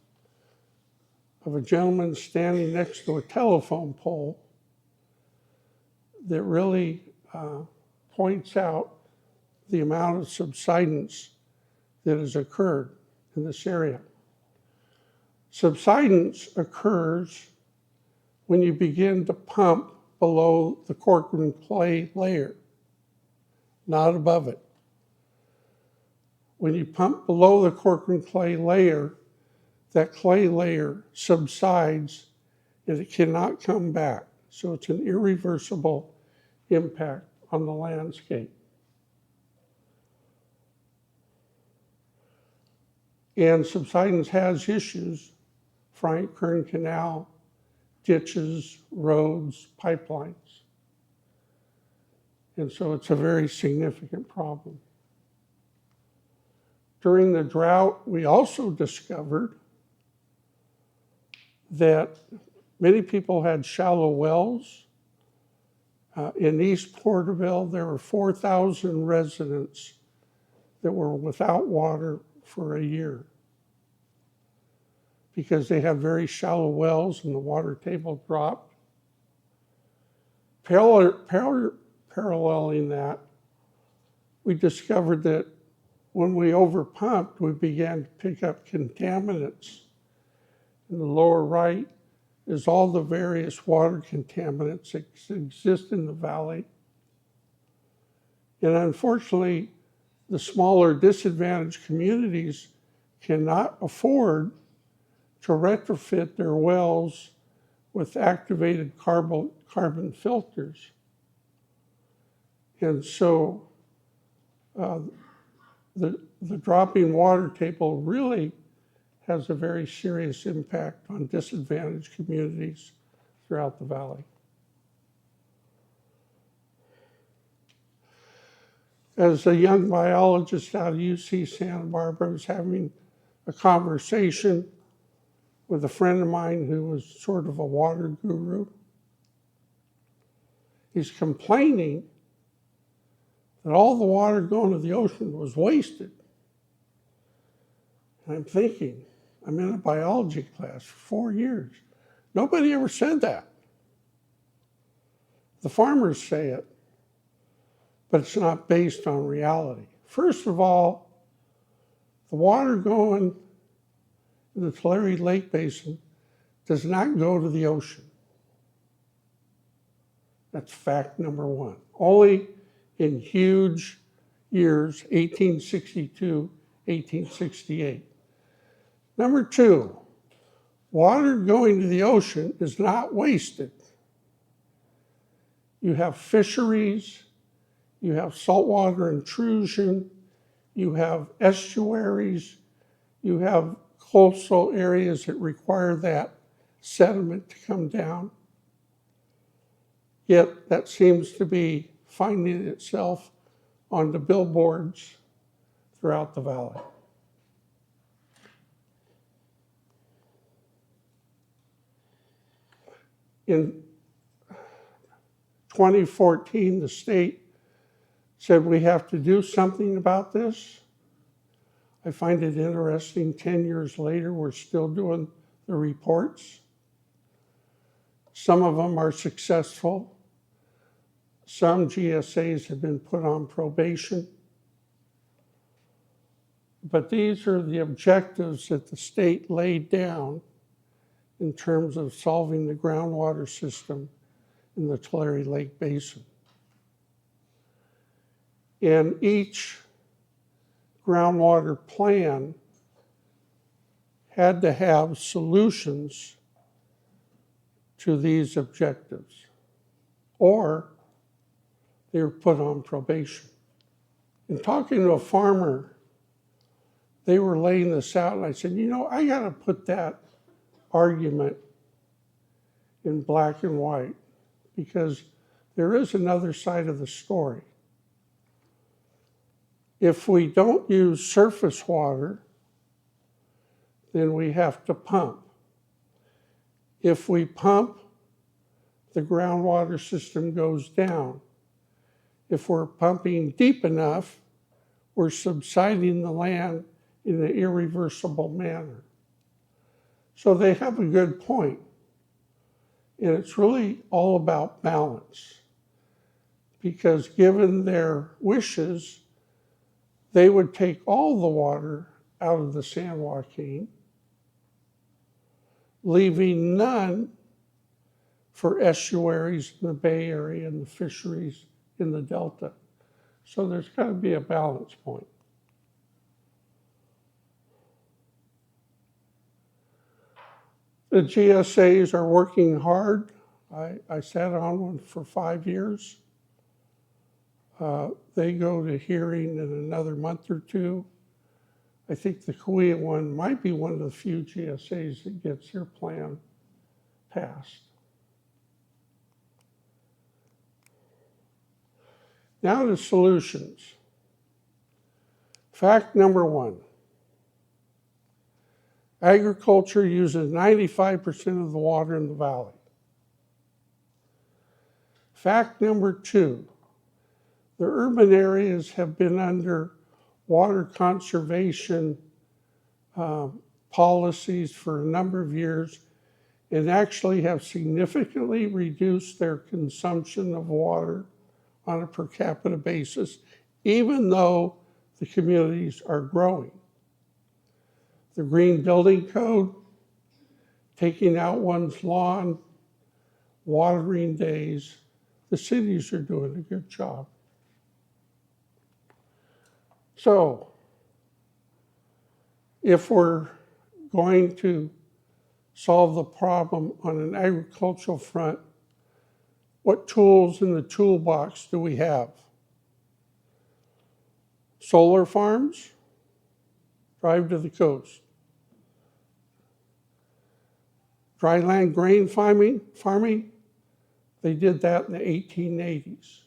Speaker 6: of a gentleman standing next to a telephone pole that really points out the amount of subsidence that has occurred in this area. Subsidence occurs when you begin to pump below the cork and clay layer, not above it. When you pump below the cork and clay layer, that clay layer subsides and it cannot come back. So it's an irreversible impact on the landscape. And subsidence has issues: Frank Kern Canal, ditches, roads, pipelines. And so it's a very significant problem. During the drought, we also discovered that many people had shallow wells. In East Porterville, there were 4,000 residents that were without water for a year because they had very shallow wells and the water table dropped. Paralleling that, we discovered that when we overpumped, we began to pick up contaminants. In the lower right is all the various water contaminants that exist in the valley. And unfortunately, the smaller disadvantaged communities cannot afford to retrofit their wells with activated carbon filters. And so the dropping water table really has a very serious impact on disadvantaged communities throughout the valley. As a young biologist out of UC Santa Barbara, I was having a conversation with a friend of mine who was sort of a water guru. He's complaining that all the water going to the ocean was wasted. And I'm thinking, I'm in a biology class for 4 years. Nobody ever said that. The farmers say it, but it's not based on reality. First of all, The water going in the Tulare Lake Basin does not go to the ocean. That's fact number one. Only in huge years, 1862, 1868. Number two, water going to the ocean is not wasted. You have fisheries, you have saltwater intrusion, you have estuaries, you have coastal areas that require that sediment to come down. Yet that seems to be finding itself on the billboards throughout the valley. In 2014, the state said we have to do something about this. I find it interesting, 10 years later, we're still doing the reports. Some of them are successful. Some GSAs have been put on probation. But these are the objectives that the state laid down in terms of solving the groundwater system in the Tulare Lake Basin. And each groundwater plan had to have solutions to these objectives, or they were put on probation. In talking to a farmer, they were laying this out, and I said, you know, I got to put that argument in black and white, because there is another side of the story. If we don't use surface water, then we have to pump. If we pump, the groundwater system goes down. If we're pumping deep enough, we're subsiding the land in an irreversible manner. So they have a good point. And it's really all about balance. Because given their wishes, they would take all the water out of the San Joaquin, leaving none for estuaries in the Bay Area and the fisheries in the Delta. So there's got to be a balance point. The GSAs are working hard. I sat on one for 5 years. They go to hearing in another month or two. I think the Kauai one might be one of the few GSAs that gets their plan passed. Now the solutions. Fact number one. Agriculture uses 95% of the water in the valley. Fact number two. The urban areas have been under water conservation policies for a number of years and actually have significantly reduced their consumption of water on a per capita basis, even though the communities are growing. The Green Building Code, taking out one's lawn, watering days, the cities are doing a good job. So, if we're going to solve the problem on an agricultural front, what tools in the toolbox do we have? Solar farms, drive to the coast. Dryland grain farming, they did that in the 1880s.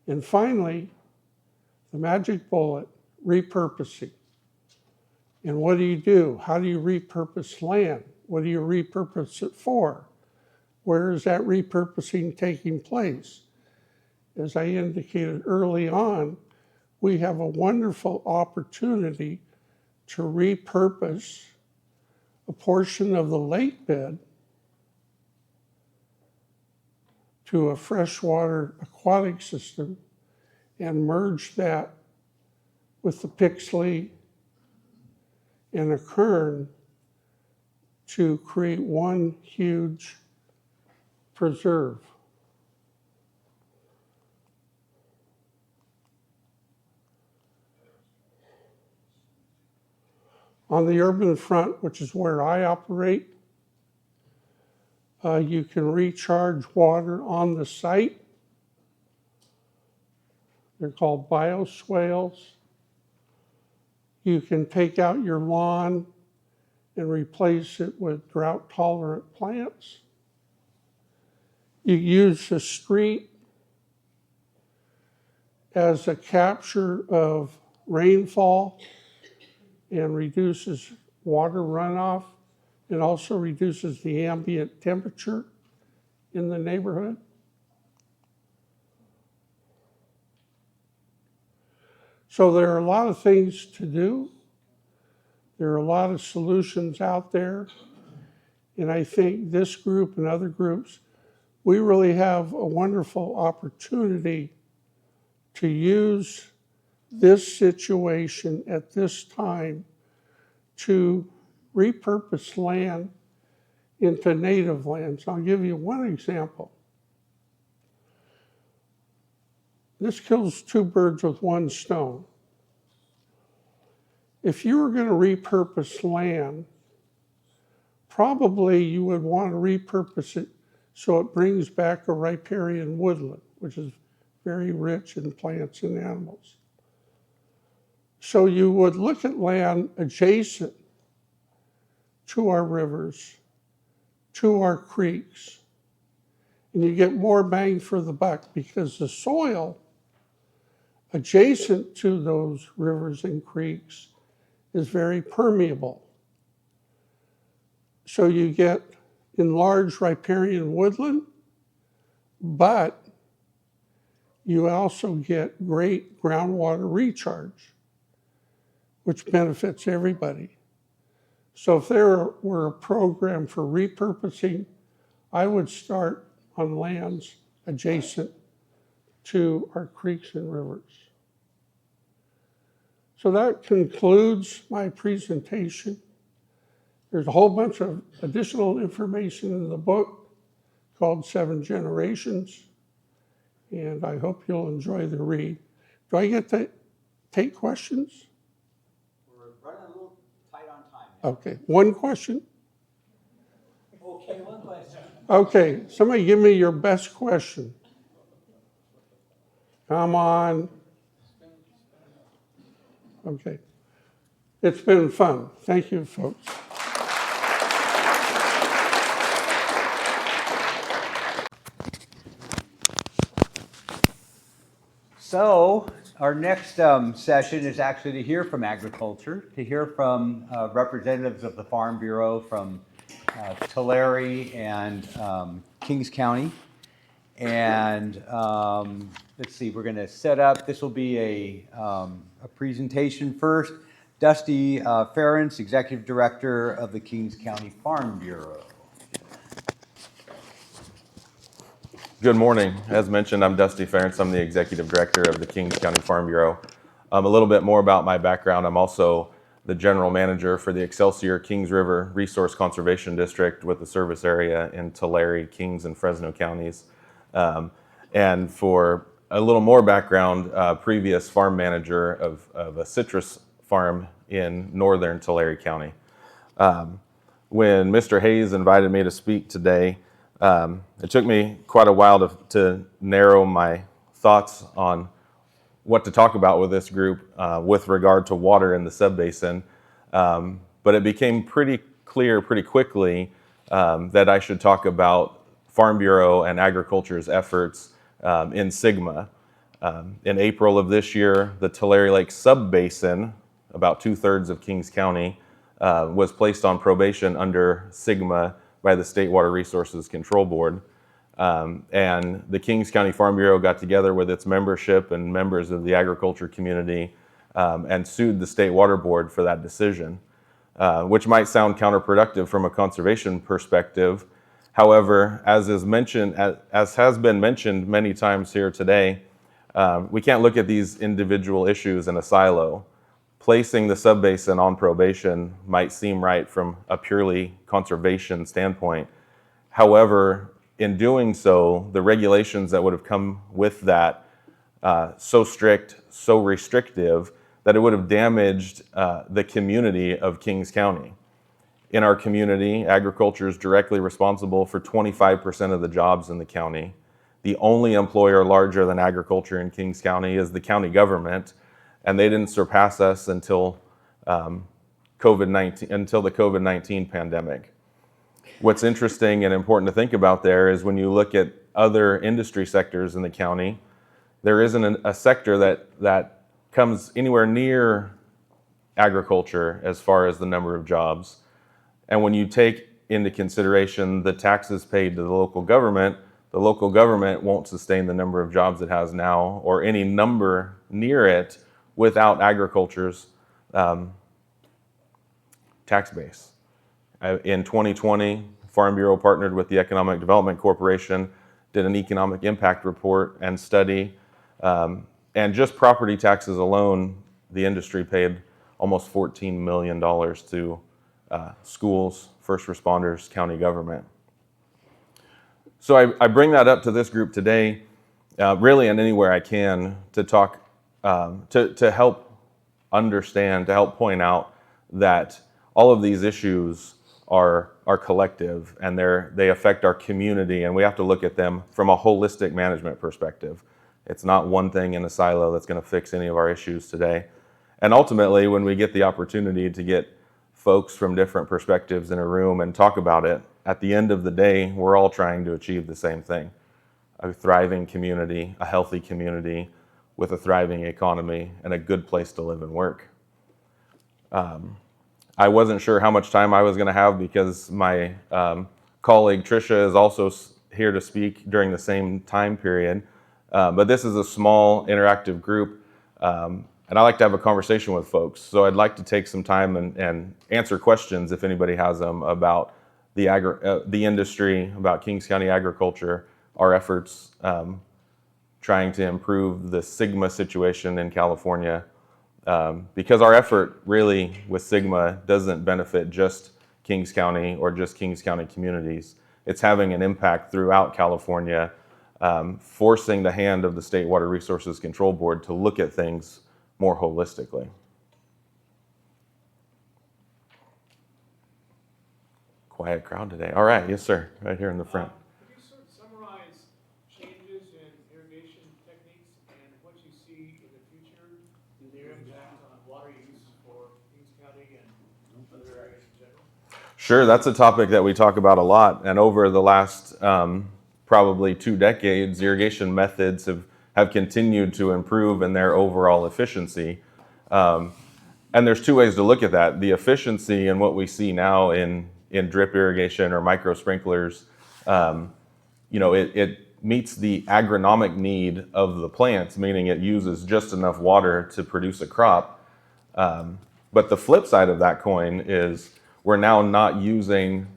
Speaker 6: And finally, the magic bullet, repurposing. And what do? How do you repurpose land? What do you repurpose it for? Where is that repurposing taking place? As I indicated early on, we have a wonderful opportunity to repurpose a portion of the lake bed to a freshwater aquatic system and merge that with the pixley and a kern to create one huge preserve. On the urban front, which is where I operate, you can recharge water on the site. They're called bioswales. You can take out your lawn and replace it with drought-tolerant plants. You use the street as a capture of rainfall and reduces water runoff. It also reduces the ambient temperature in the neighborhood. So there are a lot of things to do. There are a lot of solutions out there. And I think this group and other groups, we really have a wonderful opportunity to use this situation at this time to repurpose land into native lands. I'll give you one example. This kills two birds with one stone. If you were going to repurpose land, probably you would want to repurpose it so it brings back a riparian woodland, which is very rich in plants and animals. So you would look at land adjacent to our rivers, to our creeks, and you get more bang for the buck because the soil adjacent to those rivers and creeks is very permeable. So you get enlarged riparian woodland, but you also get great groundwater recharge, which benefits everybody. So if there were a program for repurposing, I would start on lands adjacent to our creeks and rivers. So that concludes my presentation. There's a whole bunch of additional information in the book called 7 Generations, and I hope you'll enjoy the read. Do I get to take questions?
Speaker 1: We're running a little tight on time now.
Speaker 6: Okay, one question?
Speaker 1: Okay, one question.
Speaker 6: Okay, somebody give me your best question. Come on. Okay. It's been fun. Thank you, folks.
Speaker 1: So our next session is actually to hear from agriculture, to hear from representatives of the Farm Bureau from Tulare and Kings County. And let's see, we're going to set up, this will be a presentation first. Dusty Ference, Executive Director of the Kings County Farm Bureau.
Speaker 8: Good morning. As mentioned, I'm Dusty Ference. I'm the Executive Director of the Kings County Farm Bureau. A little bit more about my background. I'm also the General Manager for the Excelsior Kings River Resource Conservation District with the service area in Tulare, Kings, and Fresno counties. And for a little more background, previous farm manager of a citrus farm in northern Tulare County. When Mr. Hayes invited me to speak today, it took me quite a while to narrow my thoughts on what to talk about with this group with regard to water in the subbasin. But it became pretty clear pretty quickly that I should talk about Farm Bureau and agriculture's efforts in SGMA. In April of this year, the Tulare Lake subbasin, about 2/3 of Kings County, was placed on probation under SGMA by the State Water Resources Control Board. And the Kings County Farm Bureau got together with its membership and members of the agriculture community and sued the State Water Board for that decision, which might sound counterproductive from a conservation perspective. However, as has been mentioned many times here today, We can't look at these individual issues in a silo. Placing the subbasin on probation might seem right from a purely conservation standpoint. However, in doing so, the regulations that would have come with that, so strict, so restrictive, that it would have damaged the community of Kings County. In our community, agriculture is directly responsible for 25% of the jobs in the county. The only employer larger than agriculture in Kings County is the county government, and they didn't surpass us until the COVID-19 pandemic. What's interesting and important to think about there is when you look at other industry sectors in the county, there isn't a sector that comes anywhere near agriculture as far as the number of jobs. And when you take into consideration the taxes paid to the local government won't sustain the number of jobs it has now or any number near it without agriculture's tax base. In 2020, Farm Bureau partnered with the Economic Development Corporation, did an economic impact report and study, and just property taxes alone, the industry paid almost $14 million to schools, first responders, county government. So I bring that up to this group today, really in anywhere I can, to talk, to help understand, to help point out that all of these issues are collective and they affect our community, and we have to look at them from a holistic management perspective. It's not one thing in a silo that's going to fix any of our issues today. And ultimately, when we get the opportunity to get folks from different perspectives in a room and talk about it, at the end of the day, we're all trying to achieve the same thing: a thriving community, a healthy community with a thriving economy, and a good place to live and work. I wasn't sure how much time I was going to have because my colleague Trisha is also here to speak during the same time period. But this is a small interactive group, and I like to have a conversation with folks. So I'd like to take some time and answer questions if anybody has them about the industry, about Kings County agriculture, our efforts trying to improve the SGMA situation in California. Because our effort really with SGMA doesn't benefit just Kings County or just Kings County communities. It's having an impact throughout California, forcing the hand of the State Water Resources Control Board to look at things more holistically. Quiet crowd today. All right, yes sir, right here in the front.
Speaker 9: Could you sort of summarize changes in irrigation techniques and what you see in the future, their impact on water use for Kings County and other areas in general?
Speaker 8: Sure, that's a topic that we talk about a lot, and over the last probably 2 decades, irrigation methods have continued to improve in their overall efficiency. And there's 2 ways to look at that. The efficiency in what we see now in drip irrigation or micro sprinklers, it meets the agronomic need of the plants, meaning it uses just enough water to produce a crop. But the flip side of that coin is we're now not using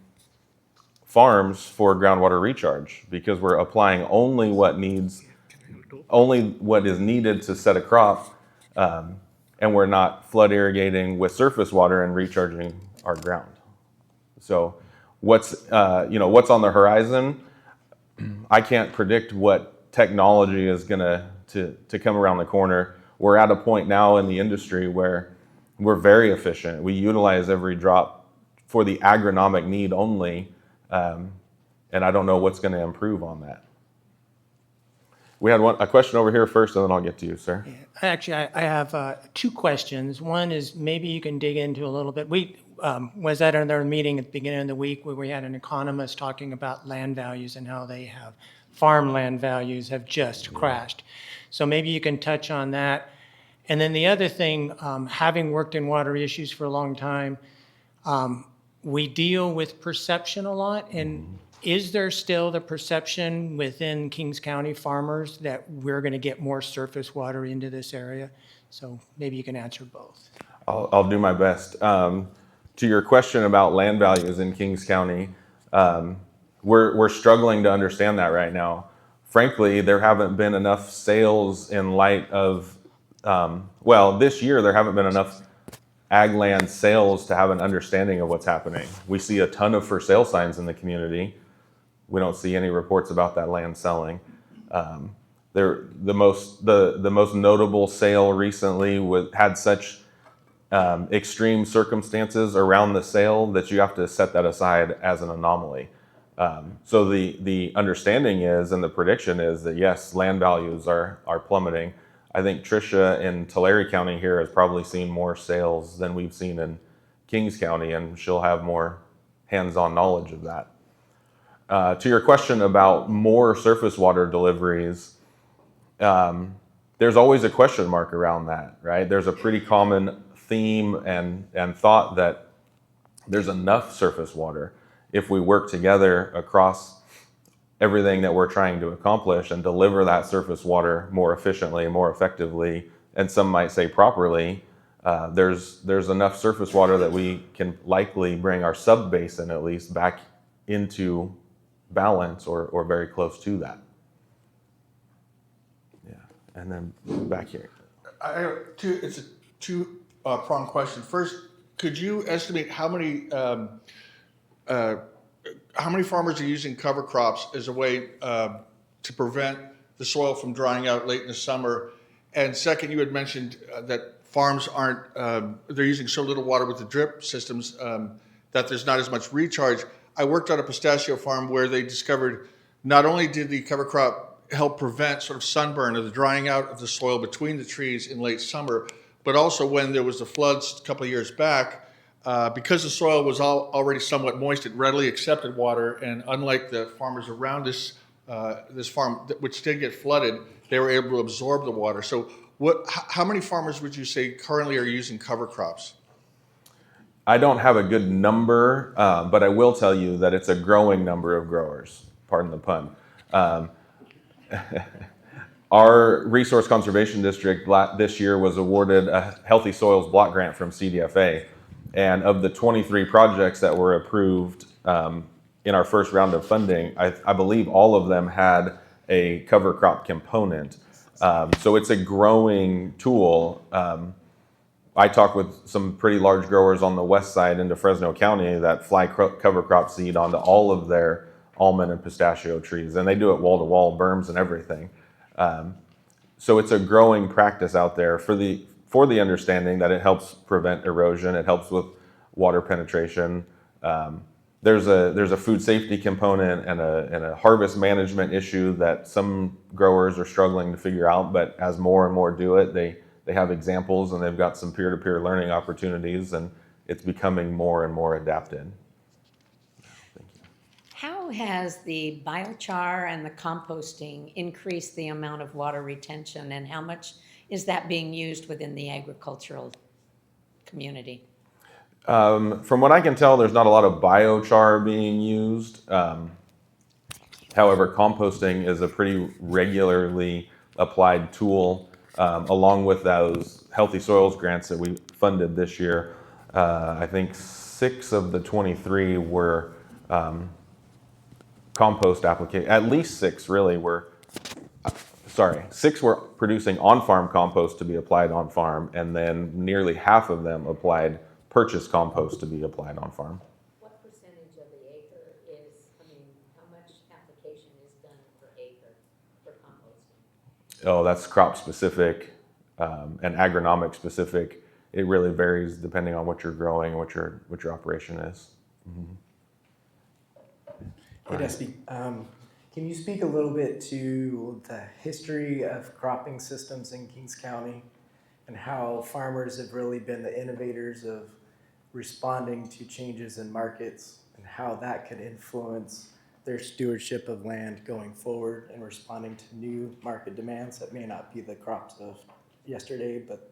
Speaker 8: farms for groundwater recharge because we're applying only what is needed to set a crop, and we're not flood irrigating with surface water and recharging our ground. So what's on the horizon? I can't predict what technology is going to come around the corner. We're at a point now in the industry where we're very efficient. We utilize every drop for the agronomic need only, and I don't know what's going to improve on that. We had a question over here first, and then I'll get to you, sir.
Speaker 2: Yeah. Actually, I have 2 questions. One is maybe you can dig into a little bit. We was at another meeting at the beginning of the week where we had an economist talking about land values and how they have farmland values have just crashed. So maybe you can touch on that. And then the other thing, having worked in water issues for a long time, we deal with perception a lot. And is there still the perception within Kings County farmers that we're going to get more surface water into this area? So maybe you can answer both.
Speaker 8: I'll do my best. To your question about land values in Kings County, we're struggling to understand that right now. frankly, there haven't been enough sales in light of, this year there haven't been enough ag land sales to have an understanding of what's happening. We see a ton of for sale signs in the community. We don't see any reports about that land selling. The most notable sale recently had such extreme circumstances around the sale that you have to set that aside as an anomaly. So the understanding is, and the prediction is, that yes, land values are plummeting. I think Tricia in Tulare County here has probably seen more sales than we've seen in Kings County, and she'll have more hands-on knowledge of that. To your question about more surface water deliveries, there's always a question mark around that, right? There's a pretty common theme and thought that there's enough surface water if we work together across everything that we're trying to accomplish and deliver that surface water more efficiently, more effectively, and some might say properly. There's enough surface water that we can likely bring our sub-basin at least back into balance or very close to that. Yeah, and then back here.
Speaker 7: It's a two-pronged question. First, could you estimate how many farmers are using cover crops as a way to prevent the soil from drying out late in the summer? And second, you had mentioned that farms they're using so little water with the drip systems that there's not as much recharge. I worked on a pistachio farm where they discovered not only did the cover crop help prevent sort of sunburn or the drying out of the soil between the trees in late summer, but also when there was the floods a couple of years back, because the soil was already somewhat moist, it readily accepted water, and unlike the farmers around this farm, which did get flooded, they were able to absorb the water. So how many farmers would you say currently are using cover crops?
Speaker 8: I don't have a good number, but I will tell you that it's a growing number of growers, pardon the pun. Our Resource Conservation District this year was awarded a Healthy Soils Block Grant from CDFA. And of the 23 projects that were approved in our first round of funding, I believe all of them had a cover crop component. So it's a growing tool. I talk with some pretty large growers on the west side into Fresno County that fly cover crop seed onto all of their almond and pistachio trees, and they do it wall-to-wall, berms and everything. So it's a growing practice out there for the understanding that it helps prevent erosion, it helps with water penetration. There's a food safety component and a harvest management issue that some growers are struggling to figure out, but as more and more do it, they have examples and they've got some peer-to-peer learning opportunities, and it's becoming more and more adapted.
Speaker 10: How has the biochar and the composting increased the amount of water retention, and how much is that being used within the agricultural community?
Speaker 8: From what I can tell, there's not a lot of biochar being used. However, composting is a pretty regularly applied tool, along with those Healthy Soils grants that we funded this year. I think 6 of the 23 were compost application. At least 6 really were. 6 were producing on-farm compost to be applied on-farm, and then nearly half of them applied purchased compost to be applied on-farm.
Speaker 10: What percentage of the acre how much application is done per acre for composting?
Speaker 8: Oh, that's crop specific and agronomic specific. It really varies depending on what you're growing and what your operation is. Mm-hmm.
Speaker 11: Hey, Dusty. Can you speak a little bit to the history of cropping systems in Kings County and how farmers have really been the innovators of responding to changes in markets and how that could influence their stewardship of land going forward and responding to new market demands that may not be the crops of yesterday, but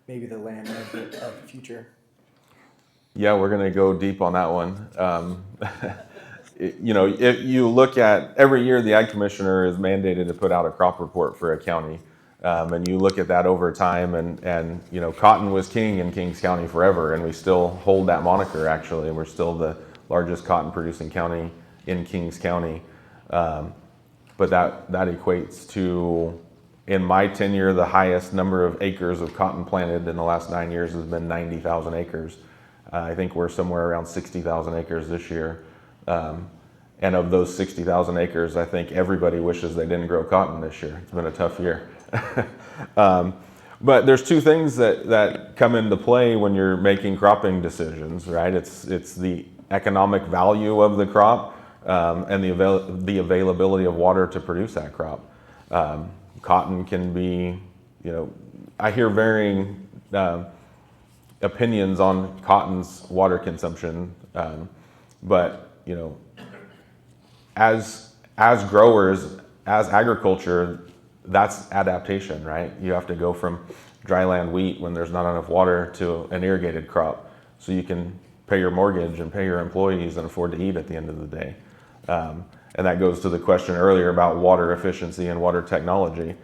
Speaker 11: maybe the land of the future?
Speaker 8: Yeah, we're going to go deep on that one. If you look at every year, the Ag Commissioner is mandated to put out a crop report for a county. And you look at that over time, and cotton was king in Kings County forever, and we still hold that moniker, actually. We're still the largest cotton producing county in Kings County. but that equates to, in my tenure, the highest number of acres of cotton planted in the last 9 years has been 90,000 acres. I think we're somewhere around 60,000 acres this year. And of those 60,000 acres, I think everybody wishes they didn't grow cotton this year. It's been a tough year. But there's two things that come into play when you're making cropping decisions, right? It's the economic value of the crop and the availability of water to produce that crop. Cotton can be, I hear varying opinions on cotton's water consumption, but as growers, as agriculture, that's adaptation, right? You have to go from dryland wheat when there's not enough water to an irrigated crop, so you can pay your mortgage and pay your employees and afford to eat at the end of the day. And that goes to the question earlier about water efficiency and water technology.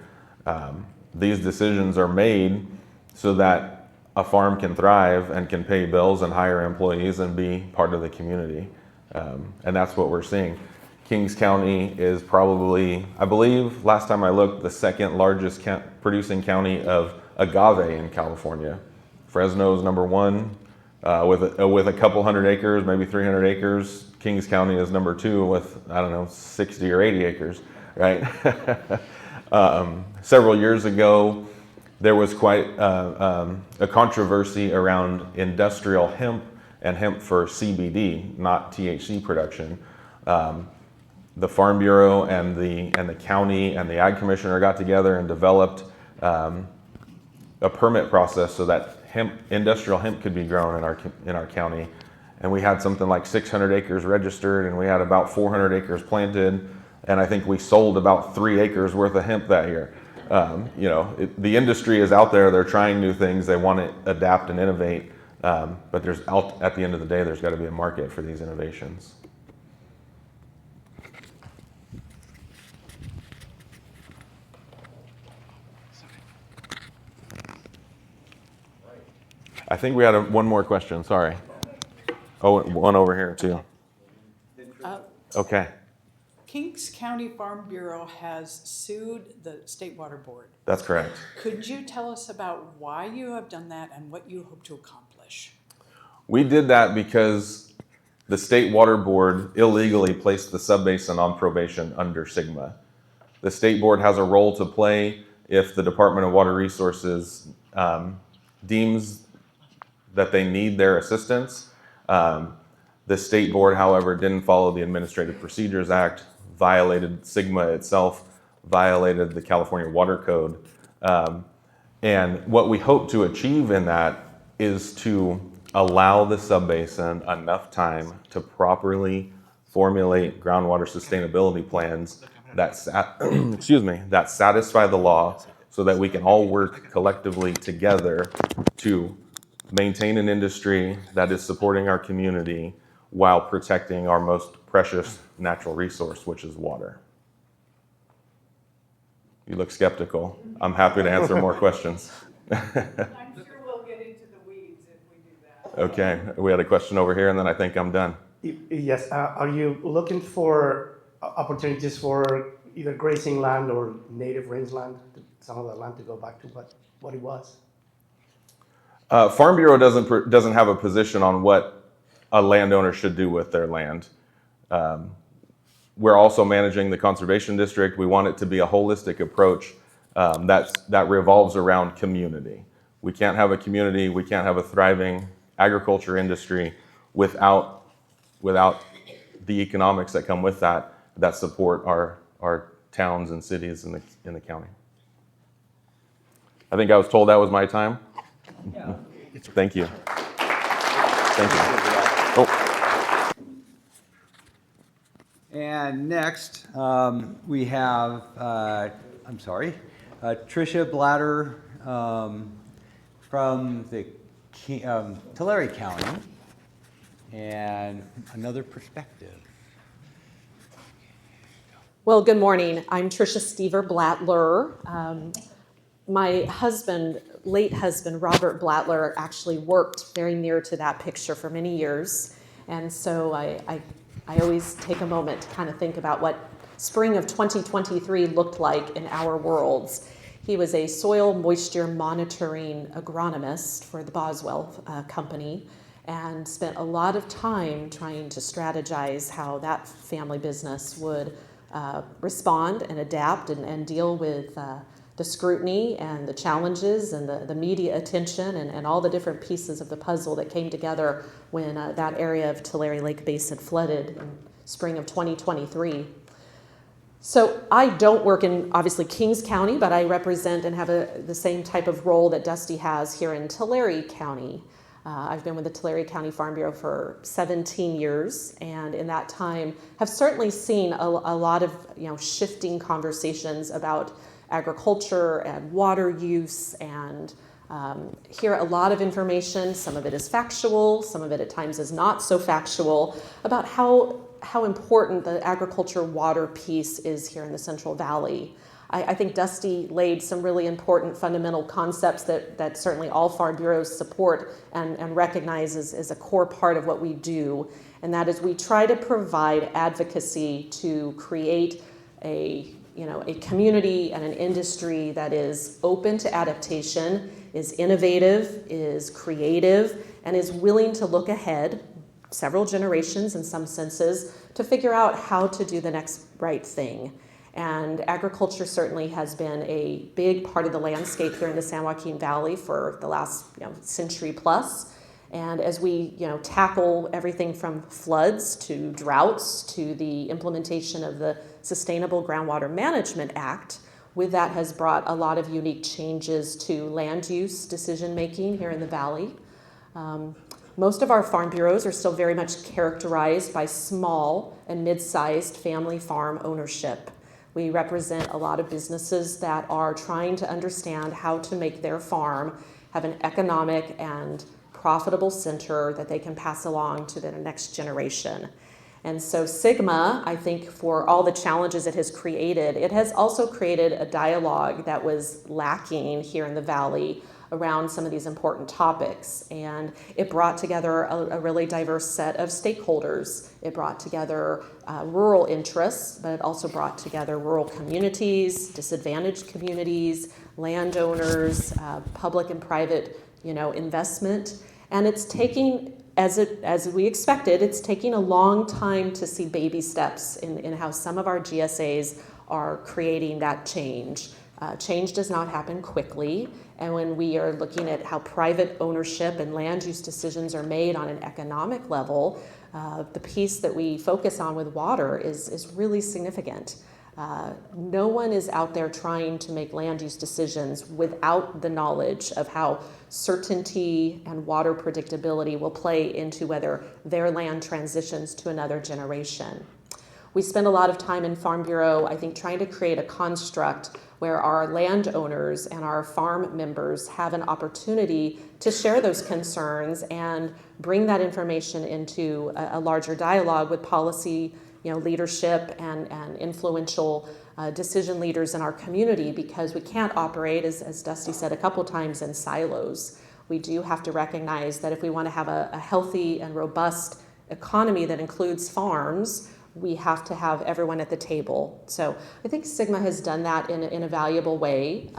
Speaker 8: These decisions are made so that a farm can thrive and can pay bills and hire employees and be part of the community. And that's what we're seeing. Kings County is probably, I believe, last time I looked, the second largest producing county of agave in California. Fresno's number one with a couple hundred acres, maybe 300 acres. Kings County is number two with, 60 or 80 acres, right? Several years ago, there was quite a controversy around industrial hemp and hemp for CBD, not THC production. The Farm Bureau and the county and the Ag Commissioner got together and developed a permit process so that industrial hemp could be grown in our county. And we had something like 600 acres registered, and we had about 400 acres planted, and I think we sold about 3 acres worth of hemp that year. The industry is out there, they're trying new things, they want to adapt and innovate, but at the end of the day, there's got to be a market for these innovations. I think we had one more question, sorry. Oh, one over here too. Okay.
Speaker 12: Kings County Farm Bureau has sued the State Water Board.
Speaker 8: That's correct.
Speaker 12: Could you tell us about why you have done that and what you hope to accomplish?
Speaker 8: We did that because the State Water Board illegally placed the subbasin on probation under SGMA. The State Board has a role to play if the Department of Water Resources deems that they need their assistance. The State Board, however, didn't follow the Administrative Procedures Act, violated SGMA itself, violated the California Water Code. And what we hope to achieve in that is to allow the subbasin enough time to properly formulate groundwater sustainability plans that satisfy the law so that we can all work collectively together to maintain an industry that is supporting our community while protecting our most precious natural resource, which is water. You look skeptical. I'm happy to answer more questions.
Speaker 12: I'm sure we'll get into the weeds if we do that.
Speaker 8: Okay, we had a question over here, and then I think I'm done.
Speaker 13: Yes, are you looking for opportunities for either grazing land or native rangeland, some of the land to go back to what it was?
Speaker 8: Farm Bureau doesn't have a position on what a landowner should do with their land. We're also managing the conservation district. We want it to be a holistic approach that revolves around community. We can't have a community, we can't have a thriving agriculture industry without the economics that come with that support our towns and cities in the county. I think I was told that was my time.
Speaker 1: Yeah.
Speaker 8: Thank you. Thank you. Oh.
Speaker 1: And next, we have, Trish Blattler from the Tulare County, and another perspective.
Speaker 14: Well, good morning. I'm Tricia Blattler. My husband, late husband, Robert Blattler, actually worked very near to that picture for many years. And so I always take a moment to kind of think about what spring of 2023 looked like in our worlds. He was a soil moisture monitoring agronomist for the Boswell company, and spent a lot of time trying to strategize how that family business would respond and adapt and deal with the scrutiny and the challenges and the media attention and all the different pieces of the puzzle that came together when that area of Tulare Lake Basin flooded in spring of 2023. So I don't work in, obviously, Kings County, but I represent and have the same type of role that Dusty has here in Tulare County. I've been with the Tulare County Farm Bureau for 17 years, and in that time have certainly seen a lot of shifting conversations about agriculture and water use, and hear a lot of information. Some of it is factual, some of it at times is not so factual, about how important the agriculture water piece is here in the Central Valley. I think Dusty laid some really important fundamental concepts that certainly all farm bureaus support and recognize as a core part of what we do, and that is we try to provide advocacy to create a community and an industry that is open to adaptation, is innovative, is creative, and is willing to look ahead several generations in some senses to figure out how to do the next right thing. And agriculture certainly has been a big part of the landscape here in the San Joaquin Valley for the last century plus. And as we tackle everything from floods to droughts to the implementation of the Sustainable Groundwater Management Act, with that has brought a lot of unique changes to land use decision making here in the valley. Most of our farm bureaus are still very much characterized by small and mid-sized family farm ownership. We represent a lot of businesses that are trying to understand how to make their farm have an economic and profitable center that they can pass along to their next generation. And so SGMA, I think, for all the challenges it has created, it has also created a dialogue that was lacking here in the Valley around some of these important topics. And it brought together a really diverse set of stakeholders. It brought together rural interests, but it also brought together rural communities, disadvantaged communities, landowners, public and private, investment. And it's taking, as we expected, it's taking a long time to see baby steps in how some of our GSAs are creating that change. Change does not happen quickly, and when we are looking at how private ownership and land use decisions are made on an economic level, the piece that we focus on with water is really significant. No one is out there trying to make land use decisions without the knowledge of how certainty and water predictability will play into whether their land transitions to another generation. We spend a lot of time in Farm Bureau, I think, trying to create a construct where our landowners and our farm members have an opportunity to share those concerns and bring that information into a larger dialogue with policy leadership and influential decision leaders in our community, because we can't operate, as Dusty said a couple times, in silos. We do have to recognize that if we want to have a healthy and robust economy that includes farms, we have to have everyone at the table. So I think SGMA has done that in a valuable way.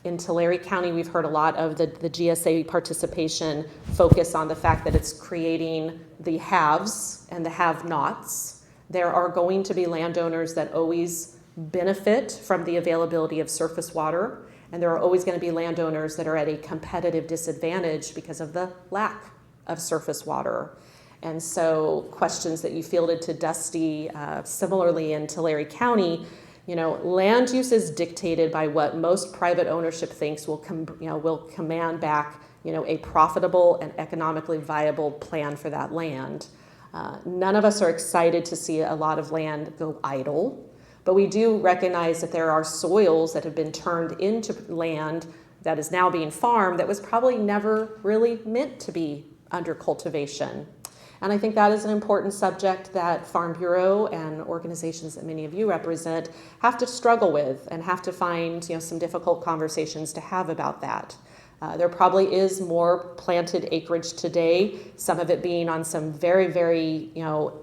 Speaker 14: In Tulare County, we've heard a lot of the GSA participation focus on the fact that it's creating the haves and the have-nots. There are going to be landowners that always benefit from the availability of surface water, and there are always going to be landowners that are at a competitive disadvantage because of the lack of surface water. And so questions that you fielded to Dusty, similarly in Tulare County, land use is dictated by what most private ownership thinks will command back, a profitable and economically viable plan for that land. None of us are excited to see a lot of land go idle, but we do recognize that there are soils that have been turned into land that is now being farmed that was probably never really meant to be under cultivation. And I think that is an important subject that Farm Bureau and organizations that many of you represent have to struggle with and have to find some difficult conversations to have about that. There probably is more planted acreage today, some of it being on some very, very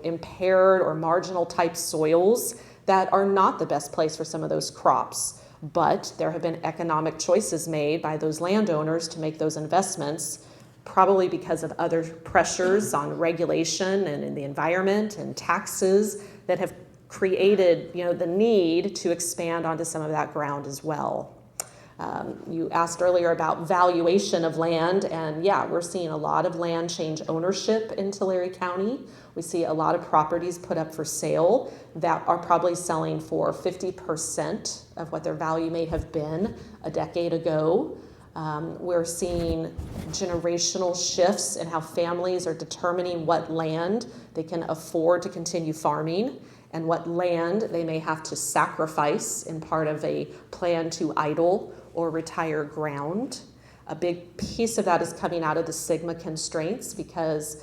Speaker 14: impaired or marginal type soils that are not the best place for some of those crops. But there have been economic choices made by those landowners to make those investments, probably because of other pressures on regulation and in the environment and taxes that have created, the need to expand onto some of that ground as well. You asked earlier about valuation of land, and yeah, we're seeing a lot of land change ownership in Tulare County. We see a lot of properties put up for sale that are probably selling for 50% of what their value may have been a decade ago. We're seeing generational shifts in how families are determining what land they can afford to continue farming and what land they may have to sacrifice in part of a plan to idle or retire ground. A big piece of that is coming out of the SGMA constraints because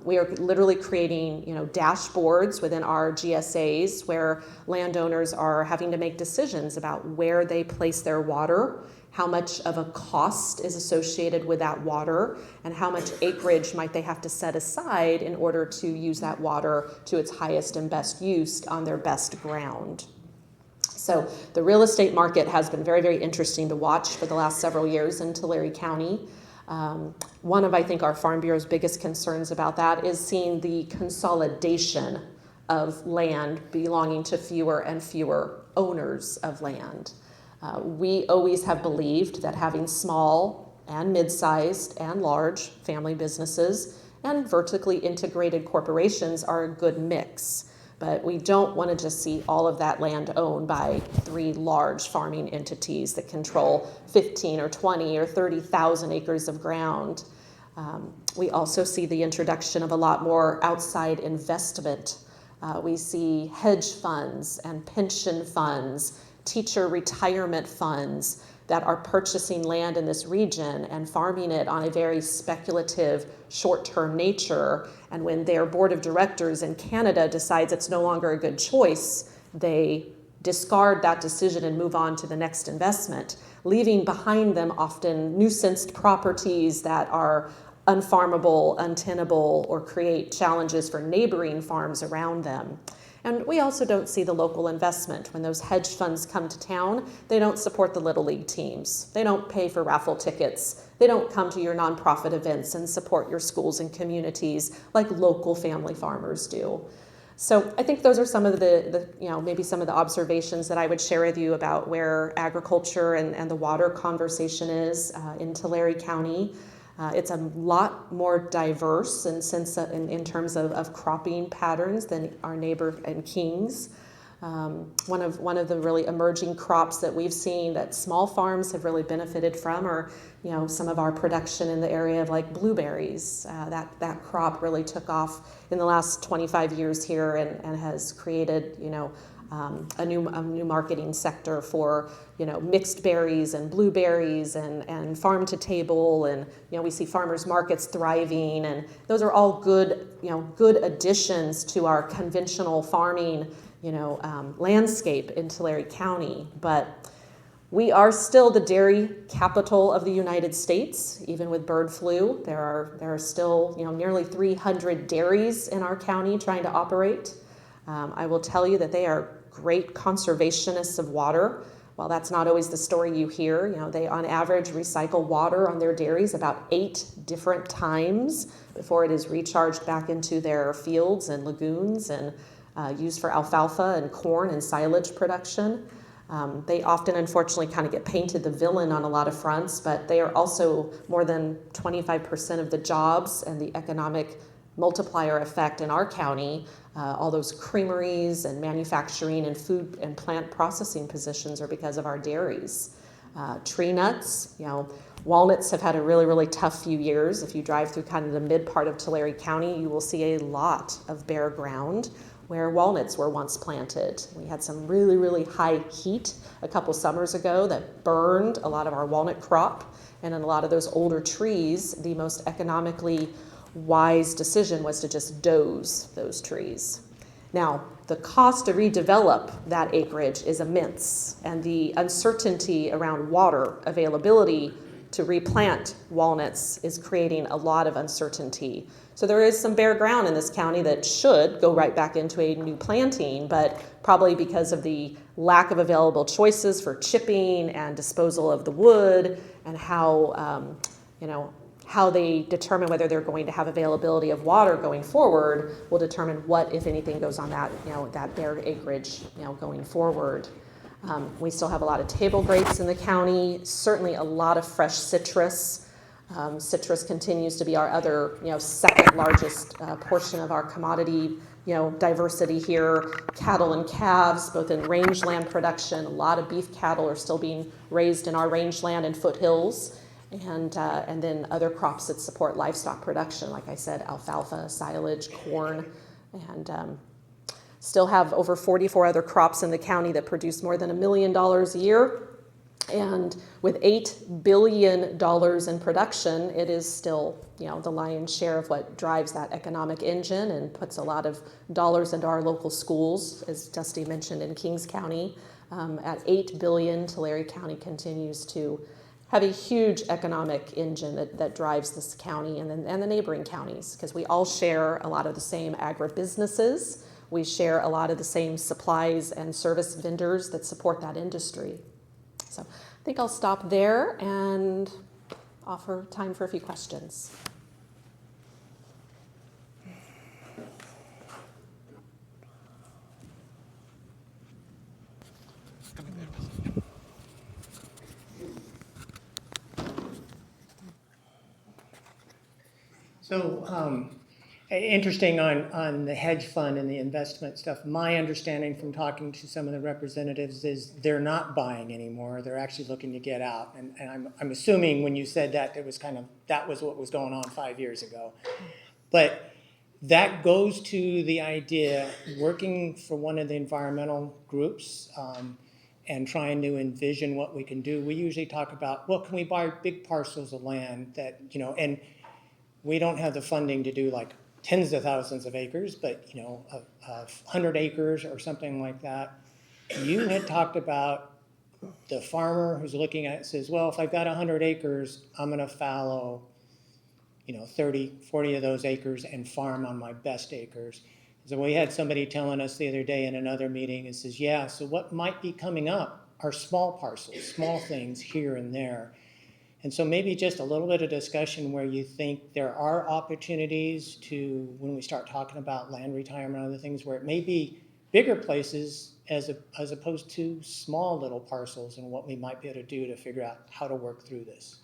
Speaker 14: we are literally creating, dashboards within our GSAs where landowners are having to make decisions about where they place their water, how much of a cost is associated with that water, and how much acreage might they have to set aside in order to use that water to its highest and best use on their best ground. So the real estate market has been very, very interesting to watch for the last several years in Tulare County. One of, I think, our Farm Bureau's biggest concerns about that is seeing the consolidation of land belonging to fewer and fewer owners of land. We always have believed that having small and mid-sized and large family businesses and vertically integrated corporations are a good mix. But we don't want to just see all of that land owned by 3 large farming entities that control 15 or 20 or 30,000 acres of ground. We also see the introduction of a lot more outside investment. We see hedge funds and pension funds, teacher retirement funds that are purchasing land in this region and farming it on a very speculative, short-term nature. And when their board of directors in Canada decides it's no longer a good choice, they discard that decision and move on to the next investment, leaving behind them often nuisanced properties that are unfarmable, untenable, or create challenges for neighboring farms around them. And we also don't see the local investment. When those hedge funds come to town, they don't support the Little League teams. They don't pay for raffle tickets. They don't come to your nonprofit events and support your schools and communities like local family farmers do. So I think those are some of maybe some of the observations that I would share with you about where agriculture and the water conversation is in Tulare County. It's a lot more diverse in terms of cropping patterns than our neighbor in Kings. One of the really emerging crops that we've seen that small farms have really benefited from are, some of our production in the area of like blueberries. That crop really took off in the last 25 years here and has created, a new marketing sector for mixed berries and blueberries and farm to table, and we see farmers markets thriving, and those are all good additions to our conventional farming landscape in Tulare County. But we are still the dairy capital of the United States, even with bird flu. There are still nearly 300 dairies in our county trying to operate. I will tell you that they are great conservationists of water. While that's not always the story you hear, they on average recycle water on their dairies about 8 different times before it is recharged back into their fields and lagoons and used for alfalfa and corn and silage production. They often, unfortunately, kind of get painted the villain on a lot of fronts, but they are also more than 25% of the jobs and the economic multiplier effect in our county. All those creameries and manufacturing and food and plant processing positions are because of our dairies. Tree nuts, walnuts have had a really, really tough few years. If you drive through kind of the mid part of Tulare County, you will see a lot of bare ground where walnuts were once planted. We had some really, really high heat a couple summers ago that burned a lot of our walnut crop, and in a lot of those older trees, the most economically wise decision was to just doze those trees. Now, the cost to redevelop that acreage is immense, and the uncertainty around water availability to replant walnuts is creating a lot of uncertainty. So there is some bare ground in this county that should go right back into a new planting, but probably because of the lack of available choices for chipping and disposal of the wood and how, how they determine whether they're going to have availability of water going forward will determine what, if anything, goes on that, that bare acreage, going forward. We still have a lot of table grapes in the county, certainly a lot of fresh citrus. Citrus continues to be our other, second largest portion of our commodity, diversity here. Cattle and calves, both in rangeland production. A lot of beef cattle are still being raised in our rangeland and foothills, and then other crops that support livestock production, like I said, alfalfa, silage, corn, and still have over 44 other crops in the county that produce more than $1 million a year. And with $8 billion in production, it is still, the lion's share of what drives that economic engine and puts a lot of dollars into our local schools, as Dusty mentioned in Kings County. At $8 billion, Tulare County continues to have a huge economic engine that drives this county and the neighboring counties, because we all share a lot of the same agribusinesses. We share a lot of the same supplies and service vendors that support that industry. So I think I'll stop there and offer time for a few questions.
Speaker 2: So interesting on the hedge fund and the investment stuff. My understanding from talking to some of the representatives is they're not buying anymore. They're actually looking to get out. And I'm assuming when you said that, that was what was going on 5 years ago. But that goes to the idea, working for one of the environmental groups and trying to envision what we can do. We usually talk about, well, can we buy big parcels of land that, and we don't have the funding to do like tens of thousands of acres, but 100 acres or something like that. You had talked about the farmer who's looking at it says, well, if I've got 100 acres, I'm going to fallow 30, 40 of those acres and farm on my best acres. So we had somebody telling us the other day in another meeting, it says, yeah, so what might be coming up are small parcels, small things here and there. And so maybe just a little bit of discussion where you think there are opportunities to, when we start talking about land retirement and other things, where it may be bigger places as opposed to small little parcels, and what we might be able to do to figure out how to work through this.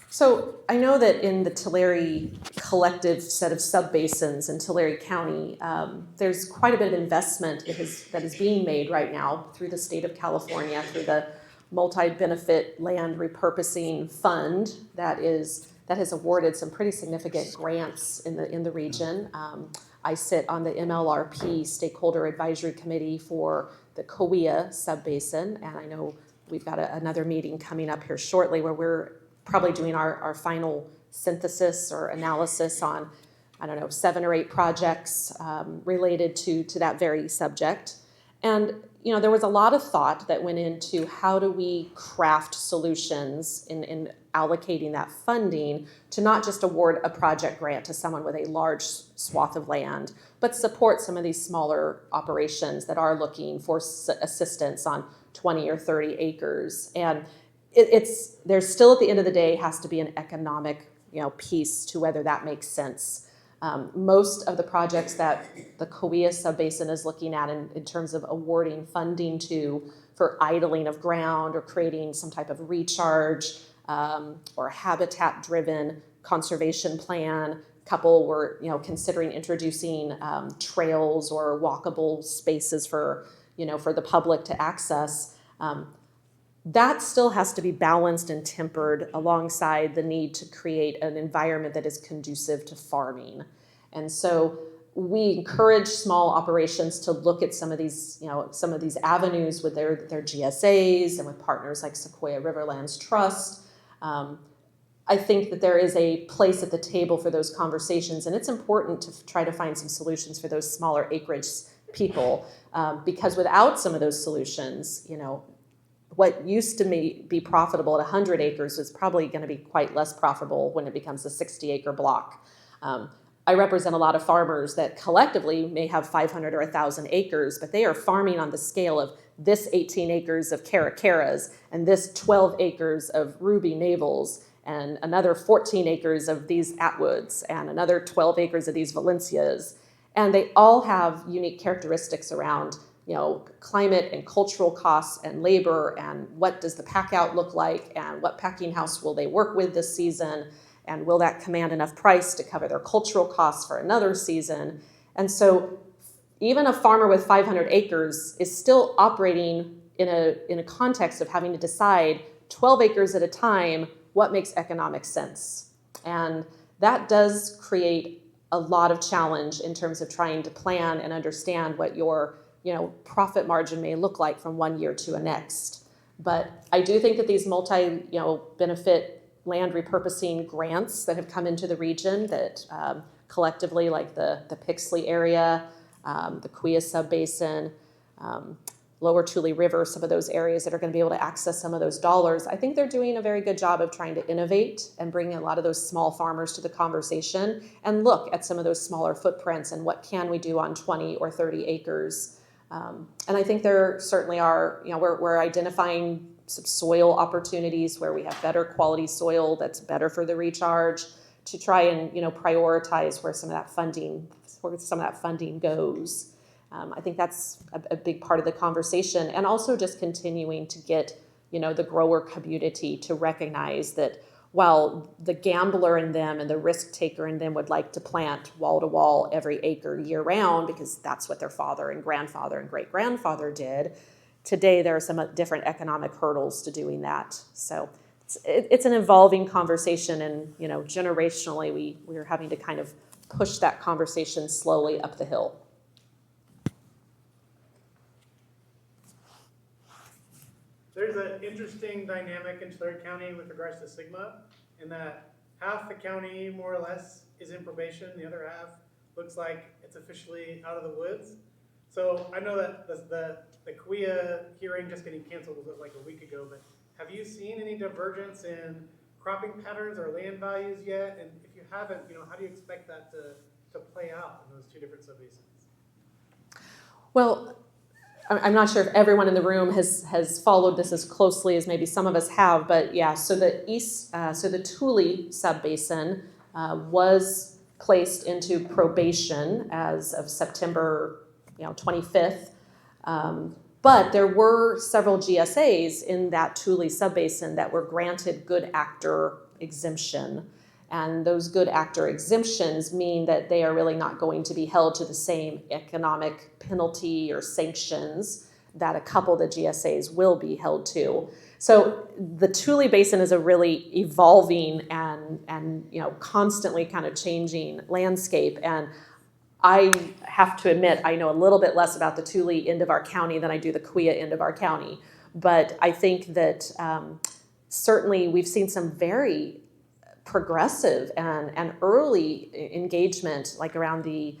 Speaker 14: So I know that in the Tulare collective set of subbasins in Tulare County, there's quite a bit of investment that is being made right now through the state of California, through the multi-benefit land repurposing fund that has awarded some pretty significant grants in the region. I sit on the MLRP Stakeholder Advisory Committee for the Cahuilla subbasin, and I know we've got another meeting coming up here shortly where we're probably doing our final synthesis or analysis on, 7 or 8 projects related to that very subject. And there was a lot of thought that went into how do we craft solutions in allocating that funding to not just award a project grant to someone with a large swath of land, but support some of these smaller operations that are looking for assistance on 20 or 30 acres. And there's still, at the end of the day, has to be an economic piece to whether that makes sense. Most of the projects that the Cahuilla subbasin is looking at in terms of awarding funding for idling of ground or creating some type of recharge or habitat-driven conservation plan. A couple were considering introducing trails or walkable spaces for the public to access. That still has to be balanced and tempered alongside the need to create an environment that is conducive to farming. And so we encourage small operations to look at some of these avenues with their GSAs and with partners like Sequoia Riverlands Trust. I think that there is a place at the table for those conversations, and it's important to try to find some solutions for those smaller acreage people, because without some of those solutions, what used to be profitable at 100 acres is probably going to be quite less profitable when it becomes a 60-acre block. I represent a lot of farmers that collectively may have 500 or 1,000 acres, but they are farming on the scale of this 18 acres of caracaras and this 12 acres of ruby navels and another 14 acres of these Atwoods and another 12 acres of these Valencias. And they all have unique characteristics around, you know, climate and cultural costs and labor and what does the pack out look like and what packing house will they work with this season and will that command enough price to cover their cultural costs for another season. And so even a farmer with 500 acres is still operating in a context of having to decide 12 acres at a time what makes economic sense. And that does create a lot of challenge in terms of trying to plan and understand what your, you know, profit margin may look like from one year to the next. But I do think that these benefit land repurposing grants that have come into the region that collectively, like the Pixley area, the Kuya Subbasin, Lower Tule River, some of those areas that are going to be able to access some of those dollars, I think they're doing a very good job of trying to innovate and bring a lot of those small farmers to the conversation and look at some of those smaller footprints and what can we do on 20 or 30 acres. And I think there certainly are, you know, we're identifying some soil opportunities where we have better quality soil that's better for the recharge to try and, you know, prioritize where some of that funding goes. I think that's a big part of the conversation, and also just continuing to get, you know, the grower community to recognize that while the gambler in them and the risk taker in them would like to plant wall to wall every acre year round because that's what their father and grandfather and great grandfather did, today there are some different economic hurdles to doing that. So it's an evolving conversation, and, you know, generationally we're having to kind of push that conversation slowly up the hill.
Speaker 9: There's an interesting dynamic in Tulare County with regards to Sigma, in that half the county, more or less, is in probation. The other half looks like it's officially out of the woods. So I know that the Kuya hearing just getting canceled was like a week ago, but have you seen any divergence in cropping patterns or land values yet? And if you haven't, you know, how do you expect that to play out in those two different subbasins?
Speaker 14: Well, I'm not sure if everyone in the room has followed this as closely as maybe some of us have, but yeah, so the Tule subbasin was placed into probation as of September 25th. But there were several GSAs in that Tule subbasin that were granted good actor exemption. And those good actor exemptions mean that they are really not going to be held to the same economic penalty or sanctions that a couple of the GSAs will be held to. So the Tule Basin is a really evolving and constantly kind of changing landscape. And I have to admit, I know a little bit less about the Tule end of our county than I do the Kuya end of our county. But I think that certainly we've seen some very progressive and early engagement, like around the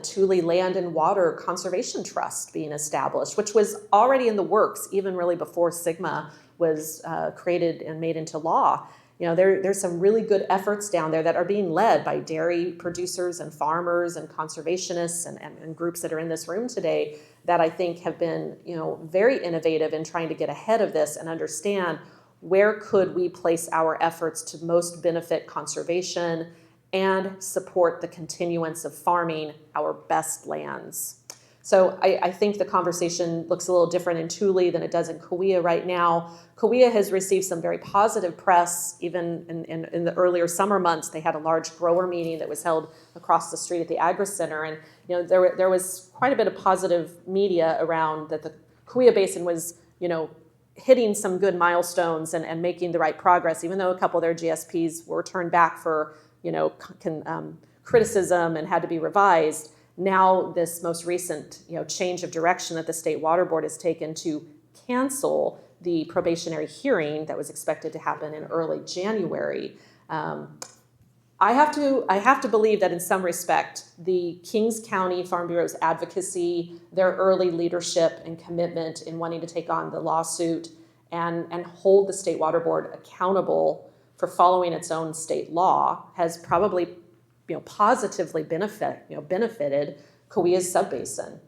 Speaker 14: Tule Land and Water Conservation Trust being established, which was already in the works even really before Sigma was created and made into law. You know, there's some really good efforts down there that are being led by dairy producers and farmers and conservationists and groups that are in this room today that I think have been, very innovative in trying to get ahead of this and understand where could we place our efforts to most benefit conservation and support the continuance of farming our best lands. So I think the conversation looks a little different in Tule than it does in Kuya right now. Kuya has received some very positive press. Even in the earlier summer months, they had a large grower meeting that was held across the street at the Agri Center. And there was quite a bit of positive media around that the Kuya Basin was, hitting some good milestones and making the right progress, even though a couple of their GSPs were turned back for, criticism and had to be revised. Now this most recent, change of direction that the State Water Board has taken to cancel the probationary hearing that was expected to happen in early January. I have to believe that in some respect, the Kings County Farm Bureau's advocacy, their early leadership and commitment in wanting to take on the lawsuit, and hold the State Water Board accountable for following its own state law has probably positively benefited Kauai's subbasin.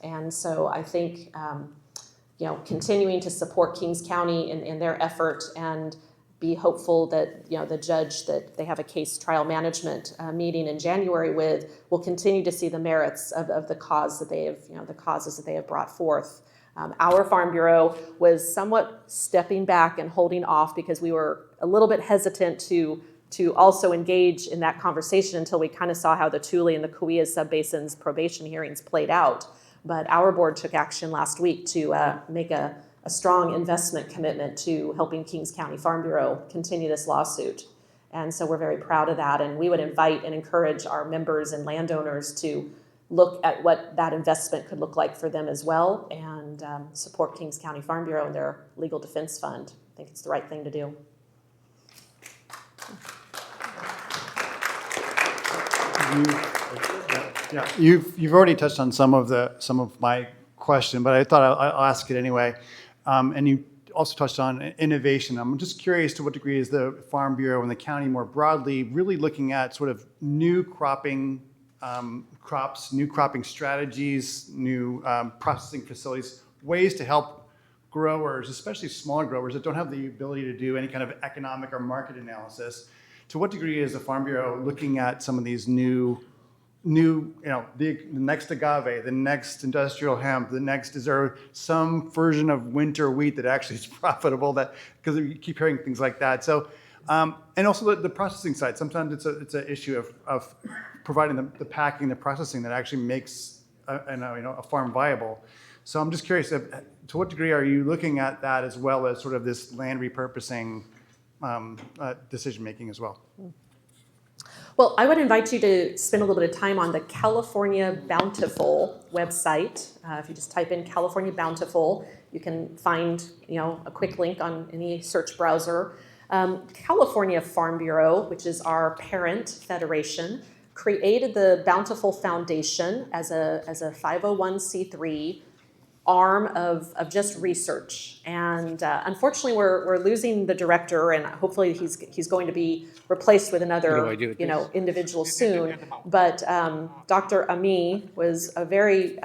Speaker 14: And so I think continuing to support Kings County in their effort and be hopeful that the judge that they have a case trial management meeting in January with will continue to see the merits of the cause that they have, the causes that they have brought forth. Our Farm Bureau was somewhat stepping back and holding off because we were a little bit hesitant to also engage in that conversation until we kind of saw how the Tule and the Kauai subbasins probation hearings played out. But our board took action last week to make a strong investment commitment to helping Kings County Farm Bureau continue this lawsuit. And so we're very proud of that. And we would invite and encourage our members and landowners to look at what that investment could look like for them as well, and support Kings County Farm Bureau and their legal defense fund. I think it's the right thing to do.
Speaker 15: You've already touched on some of my question, but I thought I'll ask it anyway. And you also touched on innovation. I'm just curious to what degree is the Farm Bureau and the county more broadly really looking at sort of new cropping crops, new cropping strategies, new processing facilities, ways to help growers, especially smaller growers that don't have the ability to do any kind of economic or market analysis. To what degree is the Farm Bureau looking at some of these new, the next agave, the next industrial hemp, is there some version of winter wheat that actually is profitable? That because you keep hearing things like that. So, and also the processing side. Sometimes it's an issue of providing the packing, the processing that actually makes a farm viable. So I'm just curious, to what degree are you looking at that as well as sort of this land repurposing decision making as well?
Speaker 14: Well, I would invite you to spend a little bit of time on the California Bountiful website. If you just type in California Bountiful, you can find a quick link on any search browser. California Farm Bureau, which is our parent federation, created the Bountiful Foundation as a 501c3 arm of just research. And unfortunately, we're losing the director, and hopefully he's going to be replaced with another individual soon. But Dr. Ami was a very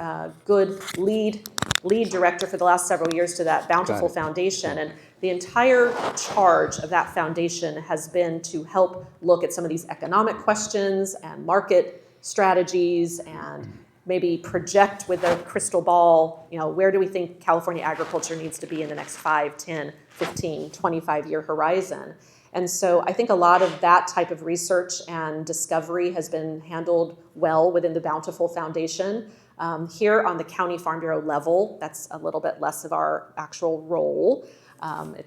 Speaker 14: good lead director for the last several years to that Bountiful Foundation. And the entire charge of that foundation has been to help look at some of these economic questions and market strategies and maybe project with a crystal ball, where do we think California agriculture needs to be in the next 5, 10, 15, 25-year horizon. And so I think a lot of that type of research and discovery has been handled well within the Bountiful Foundation. Here on the County Farm Bureau level, that's a little bit less of our actual role.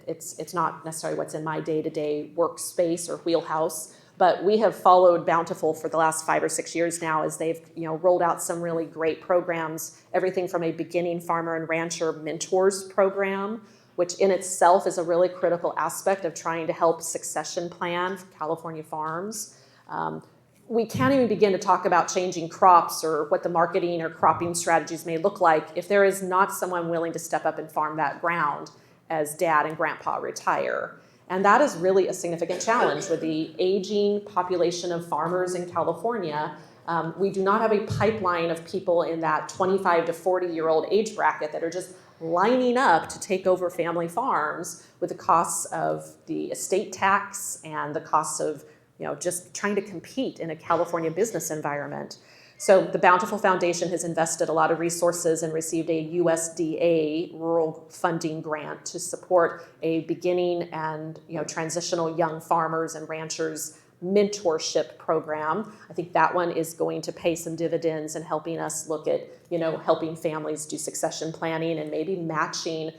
Speaker 14: It's not necessarily what's in my day-to-day workspace or wheelhouse, but we have followed Bountiful for the last 5 or 6 years now as they've rolled out some really great programs, everything from a beginning farmer and rancher mentors program, which in itself is a really critical aspect of trying to help succession plan for California farms. We can't even begin to talk about changing crops or what the marketing or cropping strategies may look like if there is not someone willing to step up and farm that ground as dad and grandpa retire. And that is really a significant challenge with the aging population of farmers in California. We do not have a pipeline of people in that 25 to 40-year-old age bracket that are just lining up to take over family farms with the costs of the estate tax and the costs of just trying to compete in a California business environment. So the Bountiful Foundation has invested a lot of resources and received a USDA rural funding grant to support a beginning and transitional young farmers and ranchers mentorship program. I think that one is going to pay some dividends and helping us look at helping families do succession planning and maybe matching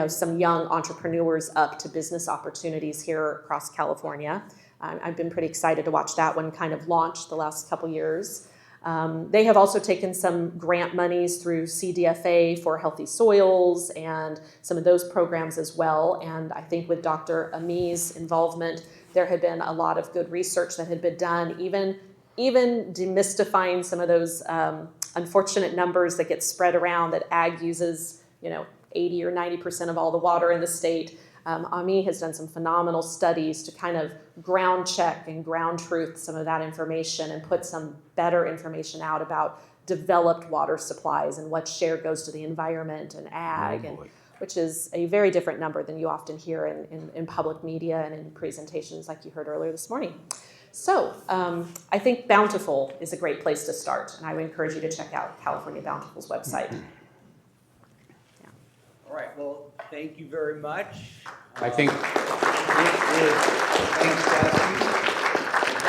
Speaker 14: some young entrepreneurs up to business opportunities here across California. I've been pretty excited to watch that one kind of launch the last couple years. They have also taken some grant monies through CDFA for healthy soils and some of those programs as well. And I think with Dr. Ami's involvement, there had been a lot of good research that had been done, even demystifying some of those unfortunate numbers that get spread around that ag uses, 80 or 90% of all the water in the state. Ami has done some phenomenal studies to kind of ground check and ground truth some of that information and put some better information out about developed water supplies and what share goes to the environment and ag, which is a very different number than you often hear in public media and in presentations like you heard earlier this morning. So I think Bountiful is a great place to start, and I would encourage you to check out California Bountiful's website. Yeah.
Speaker 1: All right, well, thank you very much.
Speaker 16: I think,
Speaker 1: Thanks, Kathy.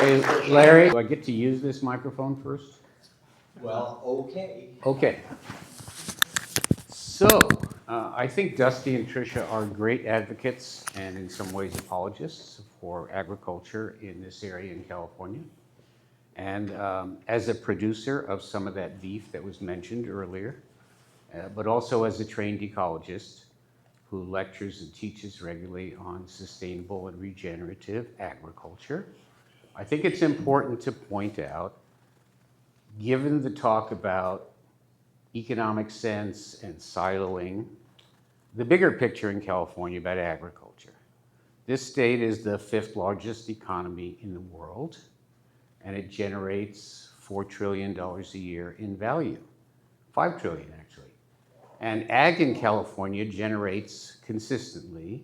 Speaker 16: hey, Larry, do I get to use this microphone first?
Speaker 1: Well, okay.
Speaker 16: Okay. So, I think Dusty and Tricia are great advocates and in some ways apologists for agriculture in this area in California. And as a producer of some of that beef that was mentioned earlier, but also as a trained ecologist who lectures and teaches regularly on sustainable and regenerative agriculture, I think it's important to point out, given the talk about economic sense and siloing, the bigger picture in California about agriculture. This state is the 5th largest economy in the world, and it generates $4 trillion a year in value, 5 trillion actually. And ag in California generates consistently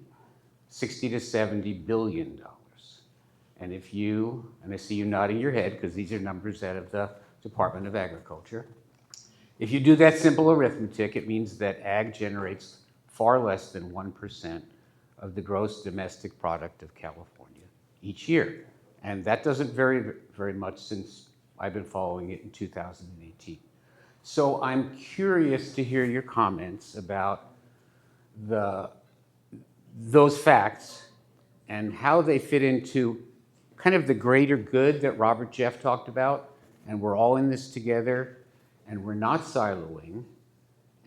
Speaker 16: $60 to $70 billion. And if you, and I see you nodding your head because these are numbers out of the Department of Agriculture, if you do that simple arithmetic, it means that ag generates far less than 1% of the gross domestic product of California each year. And that doesn't vary very much since I've been following it in 2018. So I'm curious to hear your comments about those facts and how they fit into kind of the greater good that Robert Jeff talked about, and we're all in this together, and we're not siloing,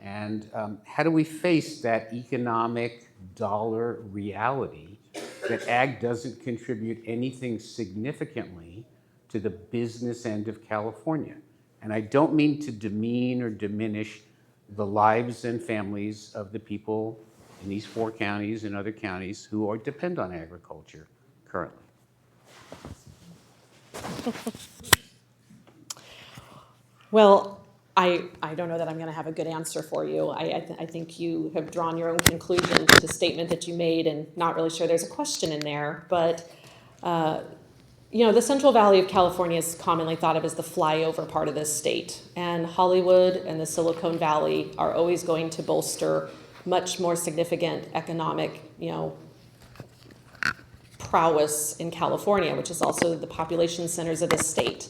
Speaker 16: and how do we face that economic dollar reality that ag doesn't contribute anything significantly to the business end of California? And I don't mean to demean or diminish the lives and families of the people in these 4 counties and other counties who depend on agriculture currently.
Speaker 14: Well, I don't know that I'm going to have a good answer for you. I think you have drawn your own conclusion to the statement that you made and not really sure there's a question in there. But, you know, the Central Valley of California is commonly thought of as the flyover part of this state. And Hollywood and the Silicon Valley are always going to bolster much more significant economic, you know, prowess in California, which is also the population centers of the state.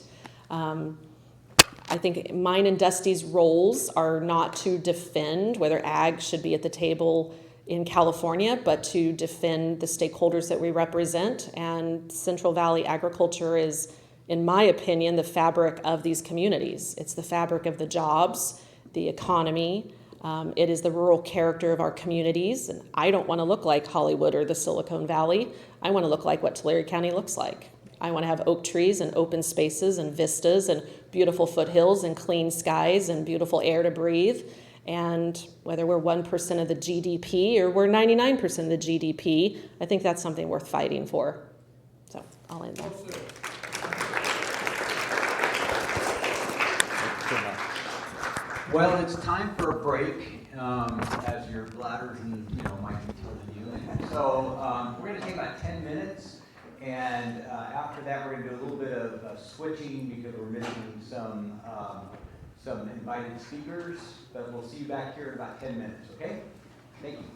Speaker 14: I think mine and Dusty's roles are not to defend whether ag should be at the table in California, but to defend the stakeholders that we represent. And Central Valley agriculture is, in my opinion, the fabric of these communities. It's the fabric of the jobs, the economy. It is the rural character of our communities. And I don't want to look like Hollywood or the Silicon Valley. I want to look like what Tulare County looks like. I want to have oak trees and open spaces and vistas and beautiful foothills and clean skies and beautiful air to breathe. And whether we're 1% of the GDP or we're 99% of the GDP, I think that's something worth fighting for. So I'll end there.
Speaker 1: Well, it's time for a break, as your bladders and might be telling you. And so we're going to take about 10 minutes. And after that, we're going to do a little bit of switching because we're missing some invited speakers. But we'll see you back here in about 10 minutes, okay? Thank you.